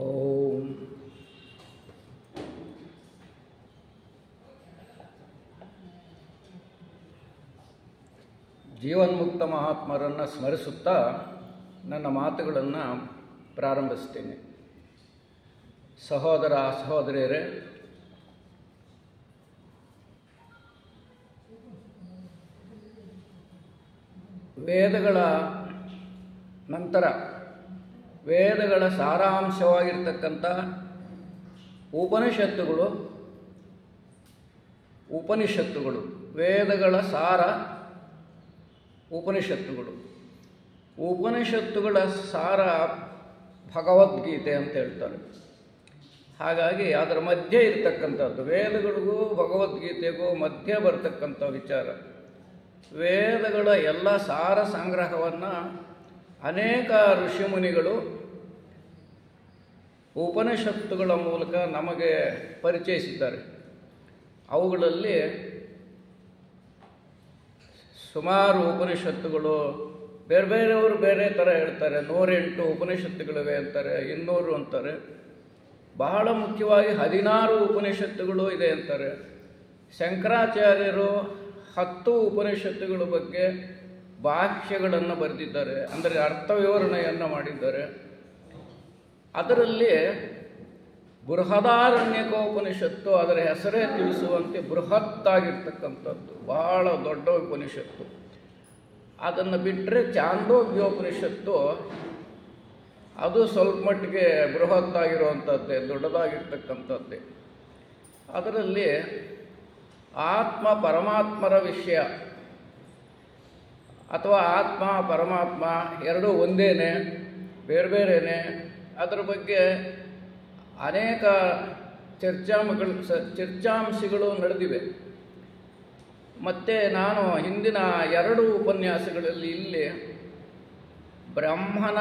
ಓಂ ಜೀವನ್ಮುಕ್ತ ಮಹಾತ್ಮರನ್ನು ಸ್ಮರಿಸುತ್ತಾ ನನ್ನ ಮಾತುಗಳನ್ನು ಪ್ರಾರಂಭಿಸ್ತೇನೆ. ಸಹೋದರ ಸಹೋದರಿಯರೇ, ವೇದಗಳ ನಂತರ ವೇದಗಳ ಸಾರಾಂಶವಾಗಿರ್ತಕ್ಕಂಥ ಉಪನಿಷತ್ತುಗಳು ವೇದಗಳ ಸಾರ ಉಪನಿಷತ್ತುಗಳ ಸಾರ ಭಗವದ್ಗೀತೆ ಅಂತ ಹೇಳ್ತಾರೆ. ಹಾಗಾಗಿ ಅದರ ಮಧ್ಯೆ ಇರತಕ್ಕಂಥದ್ದು, ವೇದಗಳಿಗೂ ಭಗವದ್ಗೀತೆಗೂ ಮಧ್ಯೆ ಬರ್ತಕ್ಕಂಥ ವಿಚಾರ. ವೇದಗಳ ಎಲ್ಲ ಸಾರ ಸಂಗ್ರಹವನ್ನು ಅನೇಕ ಋಷಿಮುನಿಗಳು ಉಪನಿಷತ್ತುಗಳ ಮೂಲಕ ನಮಗೆ ಪರಿಚಯಿಸಿದ್ದಾರೆ. ಅವುಗಳಲ್ಲಿ ಸುಮಾರು ಉಪನಿಷತ್ತುಗಳು ಬೇರೆಯವರು ಬೇರೆ ಥರ ಹೇಳ್ತಾರೆ. 108 ಉಪನಿಷತ್ತುಗಳಿವೆ ಅಂತಾರೆ, 200 ಅಂತಾರೆ. ಬಹಳ ಮುಖ್ಯವಾಗಿ 16 ಉಪನಿಷತ್ತುಗಳು ಇದೆ ಅಂತಾರೆ. ಶಂಕರಾಚಾರ್ಯರು 10 ಉಪನಿಷತ್ತುಗಳ ಬಗ್ಗೆ ಭಾಷ್ಯಗಳನ್ನು ಬರೆದಿದ್ದಾರೆ, ಅಂದರೆ ಅರ್ಥ ವಿವರಣೆಯನ್ನು ಮಾಡಿದ್ದಾರೆ. ಅದರಲ್ಲಿ ಬೃಹದಾರಣ್ಯಕೋಪನಿಷತ್ತು ಅದರ ಹೆಸರೇ ತಿಳಿಸುವಂತೆ ಬೃಹತ್ತಾಗಿರ್ತಕ್ಕಂಥದ್ದು, ಬಹಳ ದೊಡ್ಡ ಉಪನಿಷತ್ತು. ಅದನ್ನು ಬಿಟ್ಟರೆ ಚಾಂದೋಗ್ಯೋಪನಿಷತ್ತು ಅದು ಸ್ವಲ್ಪ ಮಟ್ಟಿಗೆ ಬೃಹತ್ತಾಗಿರುವಂಥದ್ದೇ, ದೊಡ್ಡದಾಗಿರ್ತಕ್ಕಂಥದ್ದೇ. ಅದರಲ್ಲಿ ಆತ್ಮ ಪರಮಾತ್ಮರ ವಿಷಯ ಅಥವಾ ಆತ್ಮ ಪರಮಾತ್ಮ ಎರಡೂ ಒಂದೇನೆ, ಬೇರೆಬೇರೆಯೇ, ಅದರ ಬಗ್ಗೆ ಅನೇಕ ಚರ್ಚಾಂಶಗಳು ನಡೆದಿವೆ. ಮತ್ತು ನಾನು ಹಿಂದಿನ 2 ಉಪನ್ಯಾಸಗಳಲ್ಲಿ ಇಲ್ಲಿ ಬ್ರಹ್ಮನ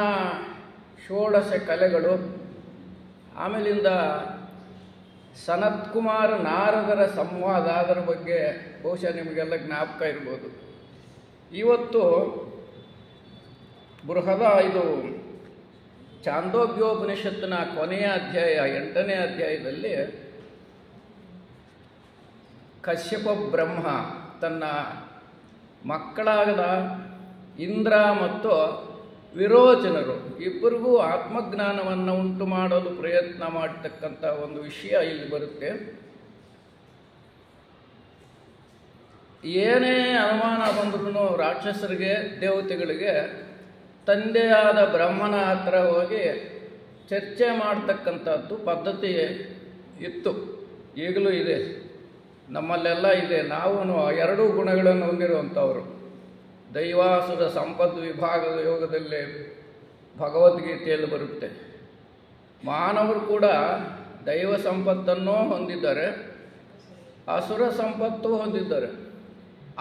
16 ಕಲೆಗಳು, ಆಮೇಲಿಂದ ಸನತ್ಕುಮಾರ ನಾರದರ ಸಂವಾದ, ಅದರ ಬಗ್ಗೆ ಬಹುಶಃ ನಿಮಗೆಲ್ಲ ಜ್ಞಾಪಕ ಇರ್ಬೋದು. ಇವತ್ತು ಇದು ಚಾಂದೋಗ್ಯೋಪನಿಷತ್ತಿನ ಕೊನೆಯ ಅಧ್ಯಾಯ 8ನೇ ಅಧ್ಯಾಯದಲ್ಲಿ ಕಶ್ಯಪ ಬ್ರಹ್ಮ ತನ್ನ ಮಕ್ಕಳಾದ ಇಂದ್ರ ಮತ್ತು ವಿರೋಚನರು ಇಬ್ಬರಿಗೂ ಆತ್ಮಜ್ಞಾನವನ್ನು ಉಂಟು ಮಾಡಲು ಪ್ರಯತ್ನ ಮಾಡತಕ್ಕಂಥ ಒಂದು ವಿಷಯ ಇಲ್ಲಿ ಬರುತ್ತೆ. ಏನೇ ಅನುಮಾನ ಬಂದ್ರೂ ರಾಕ್ಷಸರಿಗೆ, ದೇವತೆಗಳಿಗೆ ತಂದೆಯಾದ ಬ್ರಹ್ಮನ ಹತ್ರ ಹೋಗಿ ಚರ್ಚೆ ಮಾಡ್ತಕ್ಕಂಥದ್ದು ಪದ್ಧತಿ ಇತ್ತು, ಈಗಲೂ ಇದೆ, ನಮ್ಮಲ್ಲೆಲ್ಲ ಇದೆ. ನಾವು 2 ಗುಣಗಳನ್ನು ಹೊಂದಿರುವಂಥವರು. ದೈವಾಸುರ ಸಂಪದ್ ವಿಭಾಗದ ಯೋಗದಲ್ಲಿ ಭಗವದ್ಗೀತೆಯಲ್ಲಿ ಬರುತ್ತೆ. ಮಾನವರು ಕೂಡ ದೈವ ಸಂಪತ್ತನ್ನೂ ಹೊಂದಿದ್ದಾರೆ, ಅಸುರ ಸಂಪತ್ತು ಹೊಂದಿದ್ದಾರೆ.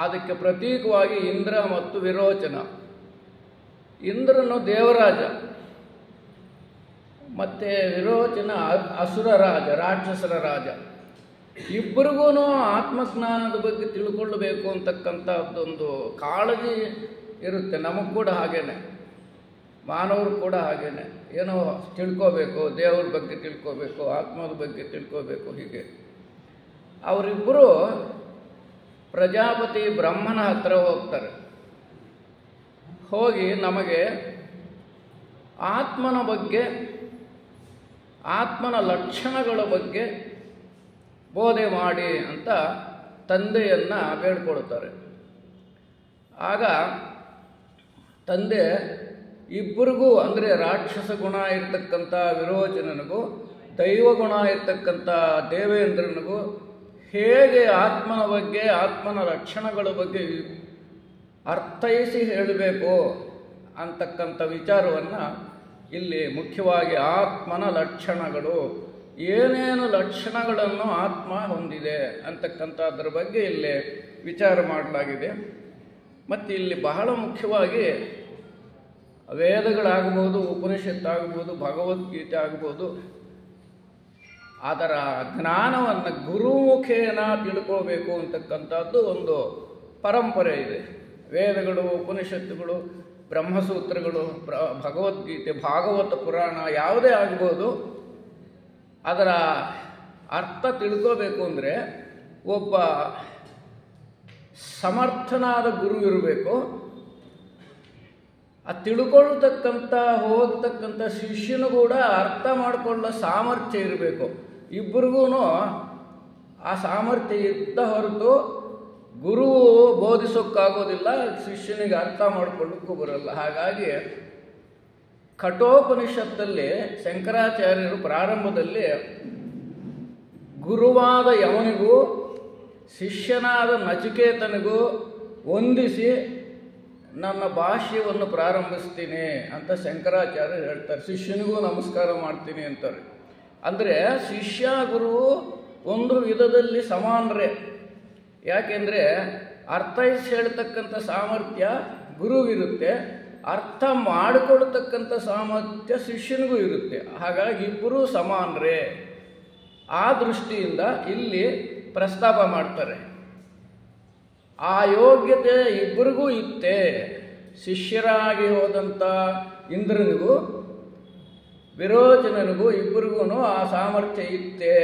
ಅದಕ್ಕೆ ಪ್ರತೀಕವಾಗಿ ಇಂದ್ರ ಮತ್ತು ವಿರೋಚನ. ಇಂದ್ರನು ದೇವರಾಜ ಮತ್ತು ವಿರೋಚನ ಅಸುರ ರಾಜ, ರಾಕ್ಷಸರ ರಾಜ. ಇಬ್ಬರಿಗೂ ಆತ್ಮಜ್ಞಾನದ ಬಗ್ಗೆ ತಿಳ್ಕೊಳ್ಳಬೇಕು ಅಂತಕ್ಕಂಥದ್ದೊಂದು ಕಾಳಜಿ ಇರುತ್ತೆ. ನಮಗೆ ಕೂಡ ಹಾಗೇನೆ, ಮಾನವರು ಕೂಡ ಹಾಗೇನೆ, ಏನೋ ತಿಳ್ಕೋಬೇಕು, ದೇವ್ರ ಬಗ್ಗೆ ತಿಳ್ಕೋಬೇಕು, ಆತ್ಮದ ಬಗ್ಗೆ ತಿಳ್ಕೋಬೇಕು. ಹೀಗೆ ಅವರಿಬ್ಬರು ಪ್ರಜಾಪತಿ ಬ್ರಹ್ಮನ ಹತ್ರ ಹೋಗ್ತಾರೆ. ಹೋಗಿ ನಮಗೆ ಆತ್ಮನ ಬಗ್ಗೆ, ಆತ್ಮನ ಲಕ್ಷಣಗಳ ಬಗ್ಗೆ ಬೋಧೆ ಮಾಡಿ ಅಂತ ತಂದೆಯನ್ನು ಬೇಡ್ಕೊಳ್ತಾರೆ. ಆಗ ತಂದೆ ಇಬ್ಬರಿಗೂ, ಅಂದರೆ ರಾಕ್ಷಸ ಗುಣ ಇರ್ತಕ್ಕಂಥ ವಿರೋಚನನಿಗೂ ದೈವ ಗುಣ ಇರ್ತಕ್ಕಂಥ ದೇವೇಂದ್ರನಿಗೂ ಹೇಗೆ ಆತ್ಮನ ಬಗ್ಗೆ, ಆತ್ಮನ ಲಕ್ಷಣಗಳ ಬಗ್ಗೆ ಅರ್ಥೈಸಿ ಹೇಳಬೇಕು ಅಂತಕ್ಕಂಥ ವಿಚಾರವನ್ನು ಇಲ್ಲಿ ಮುಖ್ಯವಾಗಿ ಆತ್ಮನ ಲಕ್ಷಣಗಳು, ಏನೇನು ಲಕ್ಷಣಗಳನ್ನು ಆತ್ಮ ಹೊಂದಿದೆ ಅಂತಕ್ಕಂಥದ್ರ ಬಗ್ಗೆ ಇಲ್ಲಿ ವಿಚಾರ ಮಾಡಲಾಗಿದೆ. ಮತ್ತು ಇಲ್ಲಿ ಬಹಳ ಮುಖ್ಯವಾಗಿ ವೇದಗಳಾಗ್ಬೋದು, ಉಪನಿಷತ್ತಾಗ್ಬೋದು, ಭಗವದ್ಗೀತೆ ಆಗ್ಬೋದು, ಅದರ ಜ್ಞಾನವನ್ನು ಗುರುಮುಖೇನ ತಿಳ್ಕೋಬೇಕು ಅಂತಕ್ಕಂಥದ್ದು ಒಂದು ಪರಂಪರೆ ಇದೆ. ವೇದಗಳು, ಉಪನಿಷತ್ತುಗಳು, ಬ್ರಹ್ಮಸೂತ್ರಗಳು, ಭಗವದ್ಗೀತೆ, ಭಾಗವತ ಪುರಾಣ ಯಾವುದೇ ಆಗ್ಬೋದು, ಅದರ ಅರ್ಥ ತಿಳ್ಕೋಬೇಕು ಅಂದರೆ ಒಬ್ಬ ಸಮರ್ಥನಾದ ಗುರು ಇರಬೇಕು. ಆ ತಿಳ್ಕೊಳ್ತಕ್ಕಂಥ ಹೋಗ್ತಕ್ಕಂಥ ಶಿಷ್ಯನು ಕೂಡ ಅರ್ಥ ಮಾಡಿಕೊಳ್ಳೋ ಸಾಮರ್ಥ್ಯ ಇರಬೇಕು. ಇಬ್ಬರಿಗೂ ಆ ಸಾಮರ್ಥ್ಯ ಇದ್ದ ಹೊರತು ಗುರು ಬೋಧಿಸೋಕ್ಕಾಗೋದಿಲ್ಲ, ಶಿಷ್ಯನಿಗೆ ಅರ್ಥ ಮಾಡಿಕೊಳ್ಳೋಕ್ಕೂ ಬರಲ್ಲ. ಹಾಗಾಗಿ ಕಠೋಪನಿಷತ್ತಲ್ಲಿ ಶಂಕರಾಚಾರ್ಯರು ಪ್ರಾರಂಭದಲ್ಲಿ ಗುರುವಾದ ಯವನಿಗೂ ಶಿಷ್ಯನಾದ ನಚಿಕೇತನಿಗೂ ವಂದಿಸಿ ನನ್ನ ಭಾಷ್ಯವನ್ನು ಪ್ರಾರಂಭಿಸ್ತೀನಿ ಅಂತ ಶಂಕರಾಚಾರ್ಯರು ಹೇಳ್ತಾರೆ. ಶಿಷ್ಯನಿಗೂ ನಮಸ್ಕಾರ ಮಾಡ್ತೀನಿ ಅಂತಾರೆ. ಅಂದರೆ ಶಿಷ್ಯ ಗುರು ಒಂದು ವಿಧದಲ್ಲಿ ಸಮಾನರೇ. ಯಾಕೆಂದರೆ ಅರ್ಥೈಸಿ ಹೇಳ್ತಕ್ಕಂಥ ಸಾಮರ್ಥ್ಯ ಗುರುವಿರುತ್ತೆ, ಅರ್ಥ ಮಾಡಿಕೊಳ್ತಕ್ಕಂಥ ಸಾಮರ್ಥ್ಯ ಶಿಷ್ಯನಿಗೂ ಇರುತ್ತೆ. ಹಾಗಾಗಿ ಇಬ್ಬರೂ ಸಮಾನರೇ. ಆ ದೃಷ್ಟಿಯಿಂದ ಇಲ್ಲಿ ಪ್ರಸ್ತಾಪ ಮಾಡ್ತಾರೆ. ಆ ಯೋಗ್ಯತೆ ಇಬ್ಬರಿಗೂ ಇತ್ತೆ. ಶಿಷ್ಯರಾಗಿ ಹೋದಂಥ ಇಂದ್ರನಿಗೂ ವಿರೋಚನನಿಗೂ ಇಬ್ಬರಿಗೂ ಆ ಸಾಮರ್ಥ್ಯ ಇತ್ತೆ,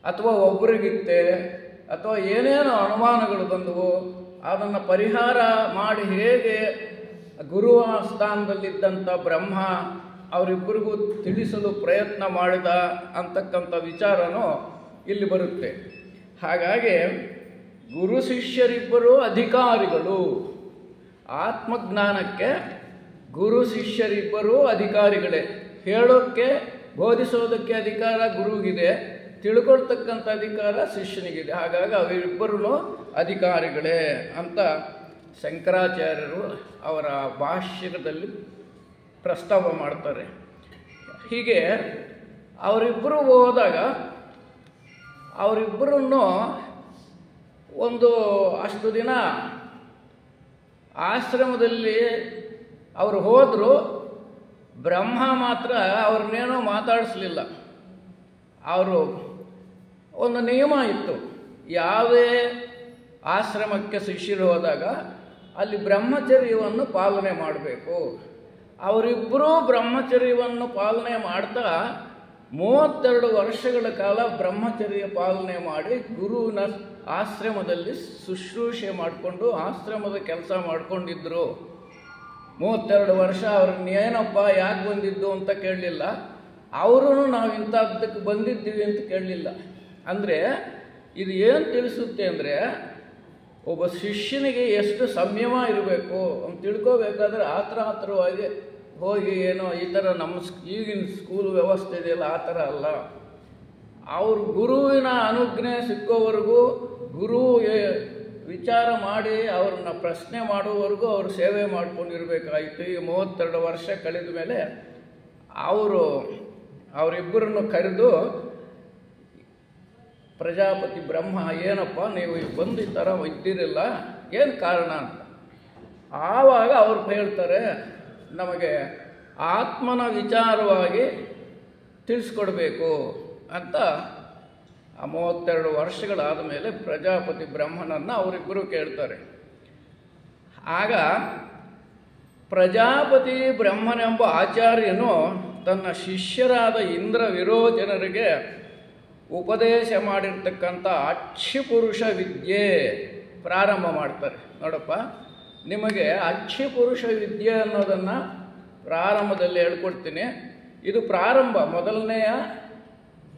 ಅಥವಾ ಒಬ್ಬರಿಗಿತ್ತೆ, ಅಥವಾ ಏನೇನೋ ಅನುಮಾನಗಳು ಬಂದವು, ಅದನ್ನು ಪರಿಹಾರ ಮಾಡಿ ಹೇಗೆ ಗುರುವ ಸ್ಥಾನದಲ್ಲಿದ್ದಂಥ ಬ್ರಹ್ಮ ಅವರಿಬ್ಬರಿಗೂ ತಿಳಿಸಲು ಪ್ರಯತ್ನ ಮಾಡಿದ ಅಂತಕ್ಕಂಥ ವಿಚಾರನೂ ಇಲ್ಲಿ ಬರುತ್ತೆ. ಹಾಗಾಗಿ ಗುರು ಶಿಷ್ಯರಿಬ್ಬರು ಅಧಿಕಾರಿಗಳು. ಆತ್ಮಜ್ಞಾನಕ್ಕೆ ಗುರು ಶಿಷ್ಯರಿಬ್ಬರೂ ಅಧಿಕಾರಿಗಳೇ. ಹೇಳೋಕ್ಕೆ ಬೋಧಿಸೋದಕ್ಕೆ ಅಧಿಕಾರ ಗುರುವಿಗಿದೆ, ತಿಳ್ಕೊಳ್ತಕ್ಕಂಥ ಅಧಿಕಾರ ಶಿಷ್ಯನಿಗಿದೆ. ಹಾಗಾಗಿ ಅವರಿಬ್ಬರೂ ಅಧಿಕಾರಿಗಳೇ ಅಂತ ಶಂಕರಾಚಾರ್ಯರು ಅವರ ಭಾಷ್ಯದಲ್ಲಿ ಪ್ರಸ್ತಾವ ಮಾಡ್ತಾರೆ. ಹೀಗೆ ಅವರಿಬ್ಬರು ಹೋದಾಗ ಅವರಿಬ್ಬರನ್ನು ಒಂದು ಅಷ್ಟು ದಿನ ಆಶ್ರಮದಲ್ಲಿ ಅವರು ಹೋದರು. ಬ್ರಹ್ಮ ಮಾತ್ರ ಅವ್ರನ್ನೇನೋ ಮಾತಾಡಿಸ್ಲಿಲ್ಲ. ಅವರು ಒಂದು ನಿಯಮ ಇತ್ತು, ಯಾವುದೇ ಆಶ್ರಮಕ್ಕೆ ಶಿಷ್ಯರು ಹೋದಾಗ ಅಲ್ಲಿ ಬ್ರಹ್ಮಚರ್ಯವನ್ನು ಪಾಲನೆ ಮಾಡಬೇಕು. ಅವರಿಬ್ಬರೂ ಬ್ರಹ್ಮಚರ್ಯವನ್ನು ಪಾಲನೆ ಮಾಡ್ತಾ 32 ವರ್ಷಗಳ ಕಾಲ ಬ್ರಹ್ಮಚರ್ಯ ಪಾಲನೆ ಮಾಡಿ ಗುರುವಿನ ಆಶ್ರಮದಲ್ಲಿ ಶುಶ್ರೂಷೆ ಮಾಡಿಕೊಂಡು ಆಶ್ರಮದ ಕೆಲಸ ಮಾಡಿಕೊಂಡಿದ್ದರು. 32 ವರ್ಷ ಅವ್ರನ್ನ ಏನಪ್ಪ ಯಾಕೆ ಬಂದಿದ್ದು ಅಂತ ಕೇಳಲಿಲ್ಲ. ಅವರೂ ನಾವು ಇಂಥದ್ದಕ್ಕೆ ಬಂದಿದ್ದೀವಿ ಅಂತ ಕೇಳಲಿಲ್ಲ. ಅಂದರೆ ಇದು ಏನು ತಿಳಿಸುತ್ತೆ ಅಂದರೆ ಒಬ್ಬ ಶಿಷ್ಯನಿಗೆ ಎಷ್ಟು ಸಂಯಮ ಇರಬೇಕು ಅಂತ ತಿಳ್ಕೋಬೇಕಾದ್ರೆ ಆತರವಾಗಿ ಹೋಗಿ ಏನೋ ಈ ಥರ ನಮ್ಮ ಈಗಿನ ಸ್ಕೂಲ್ ವ್ಯವಸ್ಥೆ ಇದೆಯಲ್ಲ ಆ ಥರ ಅಲ್ಲ. ಅವರು ಗುರುವಿನ ಅನುಜ್ಞೆ ಸಿಕ್ಕೋವರೆಗೂ ಗುರು ವಿಚಾರ ಮಾಡಿ ಅವ್ರನ್ನ ಪ್ರಶ್ನೆ ಮಾಡುವವರೆಗೂ ಅವರು ಸೇವೆ ಮಾಡ್ಕೊಂಡಿರ್ಬೇಕಾಯಿತು. ಈ 32 ವರ್ಷ ಕಳೆದ ಮೇಲೆ ಅವರಿಬ್ಬರನ್ನು ಕರೆದು ಪ್ರಜಾಪತಿ ಬ್ರಹ್ಮ ಏನಪ್ಪ ನೀವು ಬಂದು ಈ ಥರ ಇದ್ದೀರಿಲ್ಲ, ಏನು ಕಾರಣ ಅಂತ. ಆವಾಗ ಅವ್ರು ಹೇಳ್ತಾರೆ, ನಮಗೆ ಆತ್ಮನ ವಿಚಾರವಾಗಿ ತಿಳಿಸ್ಕೊಡ್ಬೇಕು ಅಂತ. ಆ 32 ವರ್ಷಗಳಾದ ಮೇಲೆ ಪ್ರಜಾಪತಿ ಬ್ರಹ್ಮನನ್ನು ಅವರಿಬ್ಬರು ಕೇಳ್ತಾರೆ. ಆಗ ಪ್ರಜಾಪತಿ ಬ್ರಹ್ಮನೆಂಬ ಆಚಾರ್ಯನು ತನ್ನ ಶಿಷ್ಯರಾದ ಇಂದ್ರ ವಿರೋಚನರಿಗೆ ಉಪದೇಶ ಮಾಡಿರ್ತಕ್ಕಂಥ ಅಕ್ಷಿಪುರುಷ ವಿದ್ಯೆ ಪ್ರಾರಂಭ ಮಾಡ್ತಾರೆ. ನೋಡಪ್ಪ, ನಿಮಗೆ ಅಕ್ಷಿಪುರುಷ ವಿದ್ಯೆ ಅನ್ನೋದನ್ನು ಪ್ರಾರಂಭದಲ್ಲಿ ಹೇಳ್ಕೊಡ್ತೀನಿ. ಇದು ಪ್ರಾರಂಭ, ಮೊದಲನೆಯ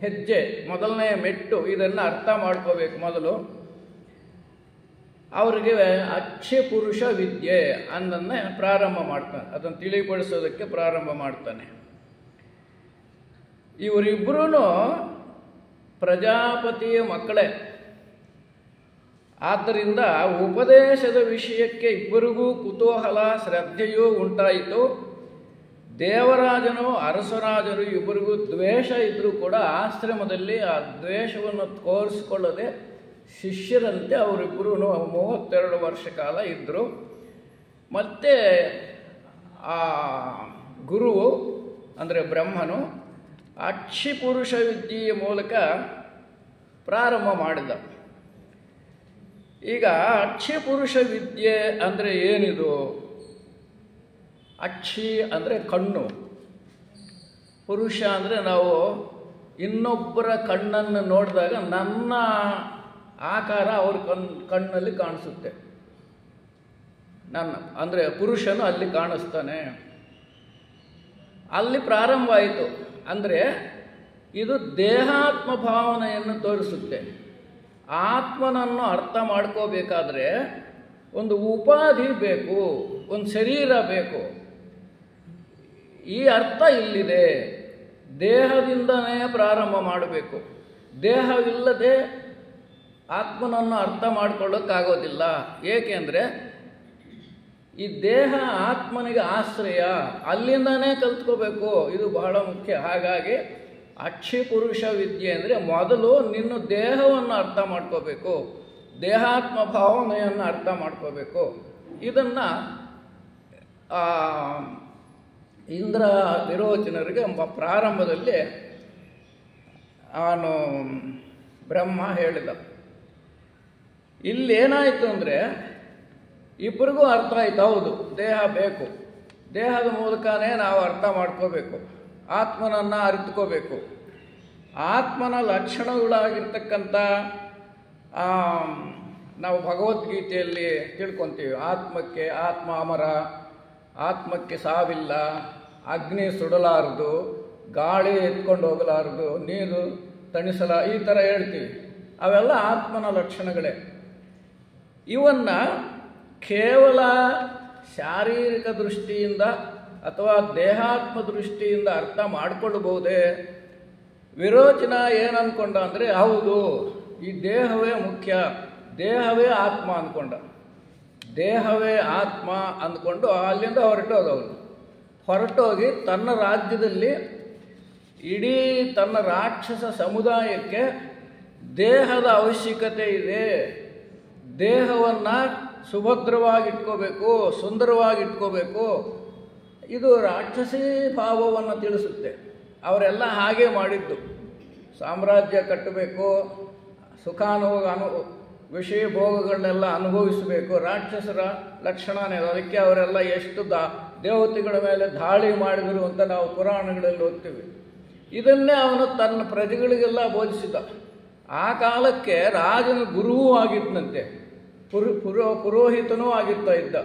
ಹೆಜ್ಜೆ, ಮೊದಲನೆಯ ಮೆಟ್ಟು. ಇದನ್ನು ಅರ್ಥ ಮಾಡ್ಕೋಬೇಕು ಮೊದಲು. ಅವರಿಗೆ ಅಕ್ಷಿಪುರುಷ ವಿದ್ಯೆ ಅನ್ನೋದನ್ನೇ ಪ್ರಾರಂಭ ಮಾಡ್ತಾನೆ, ಅದನ್ನು ತಿಳಿಪಡಿಸೋದಕ್ಕೆ ಪ್ರಾರಂಭ ಮಾಡ್ತಾನೆ. ಇವರಿಬ್ಬರೂ ಪ್ರಜಾಪತಿಯ ಮಕ್ಕಳೇ. ಆದ್ದರಿಂದ ಉಪದೇಶದ ವಿಷಯಕ್ಕೆ ಇಬ್ಬರಿಗೂ ಕುತೂಹಲ ಶ್ರದ್ಧೆಯೂ ಉಂಟಾಯಿತು. ದೇವರಾಜನು ಅರಸರಾಜರು ಇಬ್ಬರಿಗೂ ದ್ವೇಷ ಇದ್ದರೂ ಕೂಡ ಆಶ್ರಮದಲ್ಲಿ ಆ ದ್ವೇಷವನ್ನು ತೋರಿಸಿಕೊಳ್ಳದೆ ಶಿಷ್ಯರಂತೆ ಅವರಿಬ್ಬರೂ 32 ವರ್ಷ ಕಾಲ ಇದ್ದರು. ಮತ್ತು ಆ ಗುರುವು ಅಂದರೆ ಬ್ರಹ್ಮನು ಅಕ್ಷಿಪುರುಷ ವಿದ್ಯೆಯ ಮೂಲಕ ಪ್ರಾರಂಭ ಮಾಡಿದ. ಈಗ ಅಕ್ಷಿಪುರುಷ ವಿದ್ಯೆ ಅಂದರೆ ಏನಿದು? ಅಕ್ಷಿ ಅಂದರೆ ಕಣ್ಣು, ಪುರುಷ ಅಂದರೆ ನಾವು ಇನ್ನೊಬ್ಬರ ಕಣ್ಣನ್ನು ನೋಡಿದಾಗ ನನ್ನ ಆಕಾರ ಅವ್ರ ಕಣ್ಣಲ್ಲಿ ಕಾಣಿಸುತ್ತೆ. ನನ್ನ ಅಂದರೆ ಪುರುಷನು ಅಲ್ಲಿ ಕಾಣಿಸ್ತಾನೆ. ಅಲ್ಲಿ ಪ್ರಾರಂಭ ಆಯಿತು. ಅಂದರೆ ಇದು ದೇಹಾತ್ಮ ಭಾವನೆಯನ್ನು ತೋರಿಸುತ್ತೆ. ಆತ್ಮನನ್ನು ಅರ್ಥ ಮಾಡ್ಕೋಬೇಕಾದ್ರೆ ಒಂದು ಉಪಾಧಿ ಬೇಕು, ಒಂದು ಶರೀರ ಬೇಕು. ಈ ಅರ್ಥ ಇಲ್ಲಿದೆ. ದೇಹದಿಂದನೇ ಪ್ರಾರಂಭ ಮಾಡಬೇಕು. ದೇಹವಿಲ್ಲದೆ ಆತ್ಮನನ್ನು ಅರ್ಥ ಮಾಡ್ಕೊಳ್ಳೋಕ್ಕಾಗೋದಿಲ್ಲ. ಏಕೆಂದರೆ ಈ ದೇಹ ಆತ್ಮನಿಗೆ ಆಶ್ರಯ, ಅಲ್ಲಿಂದನೇ ಕಲ್ತ್ಕೋಬೇಕು. ಇದು ಬಹಳ ಮುಖ್ಯ. ಹಾಗಾಗಿ ಅಕ್ಷಿ ಪುರುಷ ವಿದ್ಯೆ ಅಂದರೆ ಮೊದಲು ನಿನ್ನ ದೇಹವನ್ನು ಅರ್ಥ ಮಾಡ್ಕೋಬೇಕು, ದೇಹಾತ್ಮ ಭಾವನೆಯನ್ನು ಅರ್ಥ ಮಾಡ್ಕೋಬೇಕು. ಇದನ್ನು ಇಂದ್ರ ವಿರೋಚನರಿಗೆ ಪ್ರಾರಂಭದಲ್ಲಿ ಅವನು ಬ್ರಹ್ಮ ಹೇಳಿದ. ಇಲ್ಲೇನಾಯಿತು ಅಂದರೆ ಇಬ್ಬರಿಗೂ ಅರ್ಥ ಆಯ್ತು, ಹೌದು ದೇಹ ಬೇಕು, ದೇಹದ ಮೂಲಕನೇ ನಾವು ಅರ್ಥ ಮಾಡ್ಕೋಬೇಕು, ಆತ್ಮನನ್ನು ಅರಿತುಕೋಬೇಕು. ಆತ್ಮನ ಲಕ್ಷಣಗಳಾಗಿರ್ತಕ್ಕಂಥ ನಾವು ಭಗವದ್ಗೀತೆಯಲ್ಲಿ ತಿಳ್ಕೊತೀವಿ. ಆತ್ಮಕ್ಕೆ ಆತ್ಮ ಅಮರ, ಆತ್ಮಕ್ಕೆ ಸಾವಿಲ್ಲ, ಅಗ್ನಿ ಸುಡಲಾರದು, ಗಾಳಿ ಎತ್ಕೊಂಡು ಹೋಗಲಾರದು, ನೀರು ಈ ಥರ ಹೇಳ್ತೀವಿ. ಅವೆಲ್ಲ ಆತ್ಮನ ಲಕ್ಷಣಗಳೇ. ಇವನ್ನು ಕೇವಲ ಶಾರೀರಿಕ ದೃಷ್ಟಿಯಿಂದ ಅಥವಾ ದೇಹಾತ್ಮ ದೃಷ್ಟಿಯಿಂದ ಅರ್ಥ ಮಾಡಿಕೊಳ್ಳಬಹುದೇ? ವಿರೋಚನ ಏನು ಅಂದ್ಕೊಂಡ ಅಂದರೆ, ಹೌದು ಈ ದೇಹವೇ ಮುಖ್ಯ, ದೇಹವೇ ಆತ್ಮ ಅಂದ್ಕೊಂಡ. ದೇಹವೇ ಆತ್ಮ ಅಂದ್ಕೊಂಡು ಅಲ್ಲಿಂದ ಹೊರಟೋಗಿ ತನ್ನ ರಾಜ್ಯದಲ್ಲಿ ಇಡೀ ತನ್ನ ರಾಕ್ಷಸ ಸಮುದಾಯಕ್ಕೆ ದೇಹದ ಅವಶ್ಯಕತೆ ಇದೆ, ದೇಹವನ್ನು ಸುಭದ್ರವಾಗಿಟ್ಕೋಬೇಕು, ಸುಂದರವಾಗಿಟ್ಕೋಬೇಕು. ಇದು ರಾಕ್ಷಸೀ ಭಾವವನ್ನು ತಿಳಿಸುತ್ತೆ. ಅವರೆಲ್ಲ ಹಾಗೆ ಮಾಡಿದ್ದು. ಸಾಮ್ರಾಜ್ಯ ಕಟ್ಟಬೇಕು, ವಿಷಯ ಭೋಗಗಳನ್ನೆಲ್ಲ ಅನುಭವಿಸಬೇಕು. ರಾಕ್ಷಸರ ಲಕ್ಷಣನೇ. ಅದಕ್ಕೆ ಅವರೆಲ್ಲ ಎಷ್ಟು ದೇವತೆಗಳ ಮೇಲೆ ದಾಳಿ ಮಾಡಿದರು ಅಂತ ನಾವು ಪುರಾಣಗಳಲ್ಲಿ ಓದ್ತೀವಿ. ಇದನ್ನೇ ಅವನು ತನ್ನ ಪ್ರಜೆಗಳಿಗೆಲ್ಲ ಬೋಧಿಸಿದ. ಆ ಕಾಲಕ್ಕೆ ರಾಜನ ಗುರುವೂ ಆಗಿದ್ದಂತೆ, ಪುರೋಹಿತನೂ ಆಗಿರ್ತಾ ಇದ್ದ.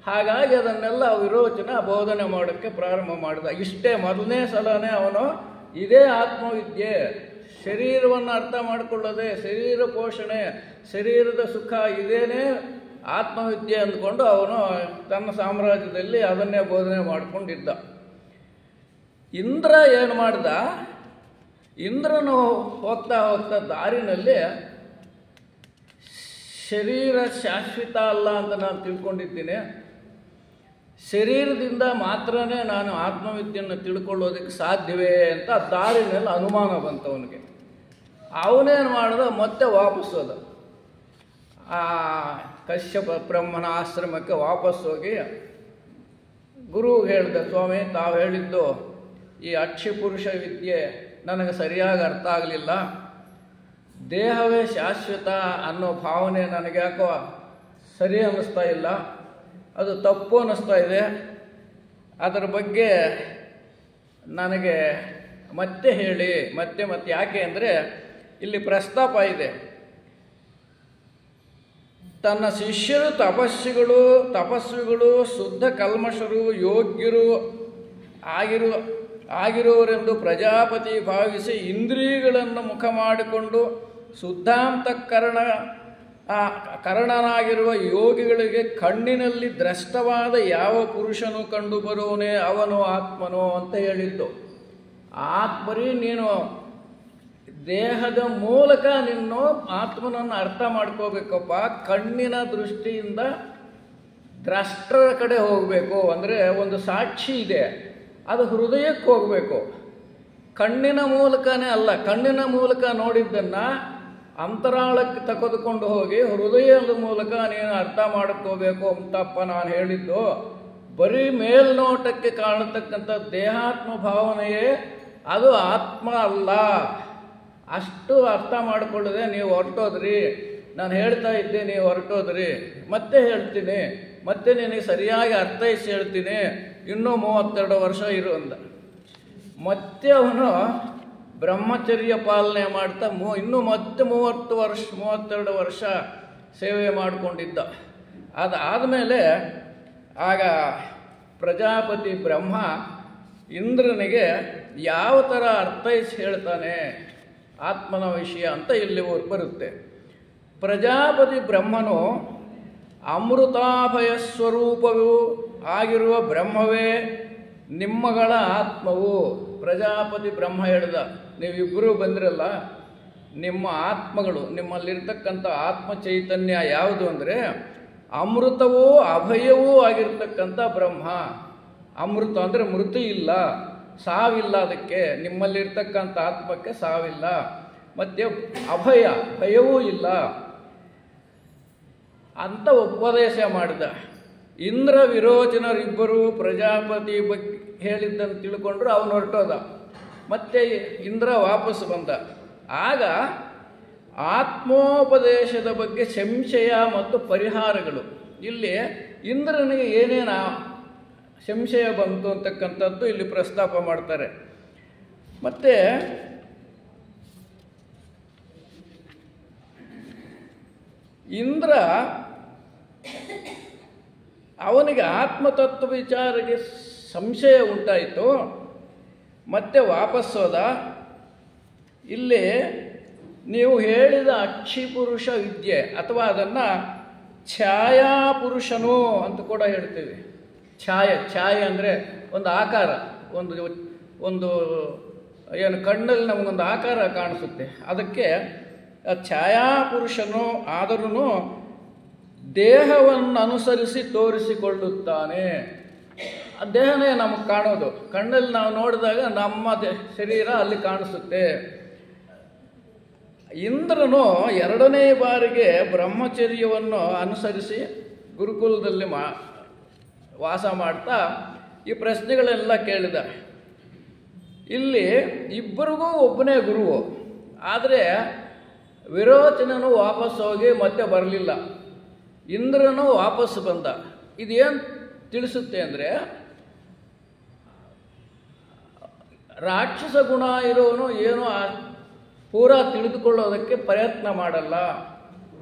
ಹಾಗಾಗಿ ಅದನ್ನೆಲ್ಲ ವಿರೋಚನ ಬೋಧನೆ ಮಾಡೋಕ್ಕೆ ಪ್ರಾರಂಭ ಮಾಡಿದ. ಇಷ್ಟೇ ಮೊದಲನೇ ಸಲನೇ ಅವನು ಇದೇ ಆತ್ಮವಿದ್ಯೆ, ಶರೀರವನ್ನು ಅರ್ಥ ಮಾಡಿಕೊಳ್ಳದೆ ಶರೀರ ಪೋಷಣೆ, ಶರೀರದ ಸುಖ ಇದೇನೇ ಆತ್ಮವಿದ್ಯೆ ಅಂದ್ಕೊಂಡು ಅವನು ತನ್ನ ಸಾಮ್ರಾಜ್ಯದಲ್ಲಿ ಅದನ್ನೇ ಬೋಧನೆ ಮಾಡಿಕೊಂಡಿದ್ದ. ಇಂದ್ರ ಏನು ಮಾಡ್ದ? ಇಂದ್ರನು ಹೋಗ್ತಾ ಹೋಗ್ತಾ ದಾರಿನಲ್ಲಿ ಶರೀರ ಶಾಶ್ವತ ಅಲ್ಲ ಅಂತ ನಾನು ತಿಳ್ಕೊಂಡಿದ್ದೀನಿ, ಶರೀರದಿಂದ ಮಾತ್ರನೇ ನಾನು ಆತ್ಮವಿದ್ಯೆಯನ್ನು ತಿಳ್ಕೊಳ್ಳೋದಕ್ಕೆ ಸಾಧ್ಯವೇ ಅಂತ ದಾರಿನಲ್ಲಿ ಅನುಮಾನ ಬಂತು ಅವನಿಗೆ. ಅವನೇನು ಮಾಡ್ದ? ಮತ್ತೆ ವಾಪಸ್ಸೋದ. ಆ ಕಶ್ಯಪ ಬ್ರಹ್ಮನ ಆಶ್ರಮಕ್ಕೆ ವಾಪಸ್ ಹೋಗಿ ಗುರು ಹೇಳಿದ, ಸ್ವಾಮಿ ತಾವು ಹೇಳಿದ್ದು ಈ ಅಕ್ಷಿ ಪುರುಷ ವಿದ್ಯೆ ನನಗೆ ಸರಿಯಾಗಿ ಅರ್ಥ ಆಗಲಿಲ್ಲ, ದೇಹವೇ ಶಾಶ್ವತ ಅನ್ನೋ ಭಾವನೆ ನನಗೆ ಯಾಕೋ ಸರಿ ಅನ್ನಿಸ್ತಾ ಇಲ್ಲ, ಅದು ತಪ್ಪು ಅನ್ನಿಸ್ತಾ ಇದೆ. ಅದರ ಬಗ್ಗೆ ನನಗೆ ಮತ್ತೆ ಹೇಳಿ. ಮತ್ತೆ ಯಾಕೆ ಅಂದರೆ ಇಲ್ಲಿ ಪ್ರಸ್ತಾಪ ಇದೆ. ತನ್ನ ಶಿಷ್ಯರು ತಪಸ್ವಿಗಳು ಶುದ್ಧ ಕಲ್ಮಷರು ಯೋಗ್ಯರು ಆಗಿರುವರೆಂದು ಪ್ರಜಾಪತಿ ಭಾವಿಸಿ ಇಂದ್ರಿಯಗಳನ್ನು ಮುಖ ಮಾಡಿಕೊಂಡು ಕರಣನಾಗಿರುವ ಯೋಗಿಗಳಿಗೆ ಕಣ್ಣಿನಲ್ಲಿ ದ್ರಷ್ಟವಾದ ಯಾವ ಪುರುಷನು ಕಂಡು ಬರುವನೇ ಅವನು ಆತ್ಮನೋ ಅಂತ ಹೇಳಿದ್ದು. ಬರೀ ನೀನು ದೇಹದ ಮೂಲಕ ನಿನ್ನೋ ಆತ್ಮನನ್ನು ಅರ್ಥ ಮಾಡ್ಕೋಬೇಕಪ್ಪ. ಕಣ್ಣಿನ ದೃಷ್ಟಿಯಿಂದ ದ್ರಷ್ಟರ ಕಡೆ ಹೋಗಬೇಕು. ಅಂದರೆ ಒಂದು ಸಾಕ್ಷಿ ಇದೆ, ಅದು ಹೃದಯಕ್ಕೆ ಹೋಗಬೇಕು. ಕಣ್ಣಿನ ಮೂಲಕನೇ ಅಲ್ಲ, ಕಣ್ಣಿನ ಮೂಲಕ ನೋಡಿದ್ದನ್ನು ಅಂತರಾಳಕ್ಕೆ ತೆಗೆದುಕೊಂಡು ಹೋಗಿ ಹೃದಯದ ಮೂಲಕ ನೀನು ಅರ್ಥ ಮಾಡ್ಕೋಬೇಕು ಅಂತಪ್ಪ ನಾನು ಹೇಳಿದ್ದು. ಬರೀ ಮೇಲ್ನೋಟಕ್ಕೆ ಕಾಣತಕ್ಕಂಥ ದೇಹಾತ್ಮ ಭಾವನೆಯೇ ಅದು ಆತ್ಮ ಅಲ್ಲ. ಅಷ್ಟು ಅರ್ಥ ಮಾಡಿಕೊಳ್ಳದೆ ನೀವು ಹೊರಟೋದ್ರಿ. ನಾನು ಹೇಳ್ತಾ ಇದ್ದೆ, ನೀವು ಹೊರಟೋದ್ರಿ. ಮತ್ತೆ ಹೇಳ್ತೀನಿ, ಮತ್ತೆ ನಿನಗೆ ಸರಿಯಾಗಿ ಅರ್ಥೈಸಿ ಹೇಳ್ತೀನಿ, ಇನ್ನೂ 32 ವರ್ಷ ಇರು ಅಂದ. ಮತ್ತೆ ಅವನು ಬ್ರಹ್ಮಚರ್ಯ ಪಾಲನೆ ಮಾಡ್ತಾ ಇನ್ನೂ ಮತ್ತೆ 32 ವರ್ಷ ಸೇವೆ ಮಾಡಿಕೊಂಡಿದ್ದ. ಅದಾದಮೇಲೆ ಆಗ ಪ್ರಜಾಪತಿ ಬ್ರಹ್ಮ ಇಂದ್ರನಿಗೆ ಯಾವ ಥರ ಅರ್ಥೈಸಿ ಹೇಳ್ತಾನೆ ಆತ್ಮನ ವಿಷಯ ಅಂತ ಇಲ್ಲಿ ಬರುತ್ತೆ. ಪ್ರಜಾಪತಿ ಬ್ರಹ್ಮನು ಅಮೃತಾಭಯ ಸ್ವರೂಪವೂ ಆಗಿರುವ ಬ್ರಹ್ಮವೇ ನಿಮ್ಮಗಳ ಆತ್ಮವು. ಪ್ರಜಾಪತಿ ಬ್ರಹ್ಮ ಹೇಳ್ದ, ನೀವಿಬ್ಬರೂ ಬಂದಿರಲ್ಲ, ನಿಮ್ಮ ಆತ್ಮಗಳು, ನಿಮ್ಮಲ್ಲಿರ್ತಕ್ಕಂಥ ಆತ್ಮ ಚೈತನ್ಯ ಯಾವುದು ಅಂದರೆ ಅಮೃತವೂ ಅಭಯವೂ ಆಗಿರ್ತಕ್ಕಂಥ ಬ್ರಹ್ಮ. ಅಮೃತ ಅಂದರೆ ಮೃತಿ ಇಲ್ಲ, ಸಾವಿಲ್ಲ, ಅದಕ್ಕೆ ನಿಮ್ಮಲ್ಲಿರ್ತಕ್ಕಂಥ ಆತ್ಮಕ್ಕೆ ಸಾವಿಲ್ಲ. ಮತ್ತು ಭಯವೂ ಇಲ್ಲ ಅಂತ ಉಪದೇಶ ಮಾಡಿದ. ಇಂದ್ರ ವಿರೋಚನರಿಬ್ಬರು ಪ್ರಜಾಪತಿ ಬಗ್ಗೆ ಹೇಳಿದ್ದನ್ನು ತಿಳ್ಕೊಂಡ್ರು. ಅವನು ಹೊರಟೋದ. ಮತ್ತೆ ಇಂದ್ರ ವಾಪಸ್ ಬಂದ. ಆಗ ಆತ್ಮೋಪದೇಶದ ಬಗ್ಗೆ ಸಂಶಯ ಮತ್ತು ಪರಿಹಾರಗಳು, ಇಲ್ಲಿ ಇಂದ್ರನಿಗೆ ಏನೇನು ಸಂಶಯ ಬಂತು ಅಂತಕ್ಕಂಥದ್ದು ಇಲ್ಲಿ ಪ್ರಸ್ತಾಪ ಮಾಡ್ತಾರೆ. ಮತ್ತು ಇಂದ್ರ ಅವನಿಗೆ ಆತ್ಮತತ್ವ ವಿಚಾರಕ್ಕೆ ಸಂಶಯ ಉಂಟಾಯಿತು, ಮತ್ತೆ ವಾಪಸ್ ಹೋದ. ಇಲ್ಲಿ ನೀವು ಹೇಳಿದ ಅಕ್ಷಿಪುರುಷ ವಿದ್ಯೆ ಅಥವಾ ಅದನ್ನು ಛಾಯಾಪುರುಷನು ಅಂತ ಕೂಡ ಹೇಳ್ತೀವಿ. ಛಾಯೆ ಅಂದರೆ ಒಂದು ಆಕಾರ, ಒಂದು ಏನು ಕಣ್ಣಲ್ಲಿ ನಮಗೊಂದು ಆಕಾರ ಕಾಣಿಸುತ್ತೆ, ಅದಕ್ಕೆ ಛಾಯಾಪುರುಷನು. ಆದರೂ ದೇಹವನ್ನು ಅನುಸರಿಸಿ ತೋರಿಸಿಕೊಳ್ಳುತ್ತಾನೆ. ಆ ದೇಹನೇ ನಮಗೆ ಕಾಣೋದು, ಕಣ್ಣಲ್ಲಿ ನಾವು ನೋಡಿದಾಗ ನಮ್ಮ ಶರೀರ ಅಲ್ಲಿ ಕಾಣಿಸುತ್ತೆ. ಇಂದ್ರನು 2ನೇ ಬಾರಿಗೆ ಬ್ರಹ್ಮಚರ್ಯವನ್ನು ಅನುಸರಿಸಿ ಗುರುಕುಲದಲ್ಲಿ ವಾಸ ಮಾಡ್ತಾ ಈ ಪ್ರಶ್ನೆಗಳೆಲ್ಲ ಕೇಳಿದ. ಇಲ್ಲಿ ಇಬ್ಬರಿಗೂ ಒಬ್ಬನೇ ಗುರುವು, ಆದರೆ ವಿರೋಚನನು ವಾಪಸ್ ಹೋಗಿ ಮತ್ತೆ ಬರಲಿಲ್ಲ, ಇಂದ್ರನು ವಾಪಸ್ ಬಂದ. ಇದೇನು ತಿಳಿಸುತ್ತೆ ಅಂದರೆ ರಾಕ್ಷಸ ಗುಣ ಇರೋನು ಏನೋ ಪೂರಾ ತಿಳಿದುಕೊಳ್ಳೋದಕ್ಕೆ ಪ್ರಯತ್ನ ಮಾಡಲ್ಲ,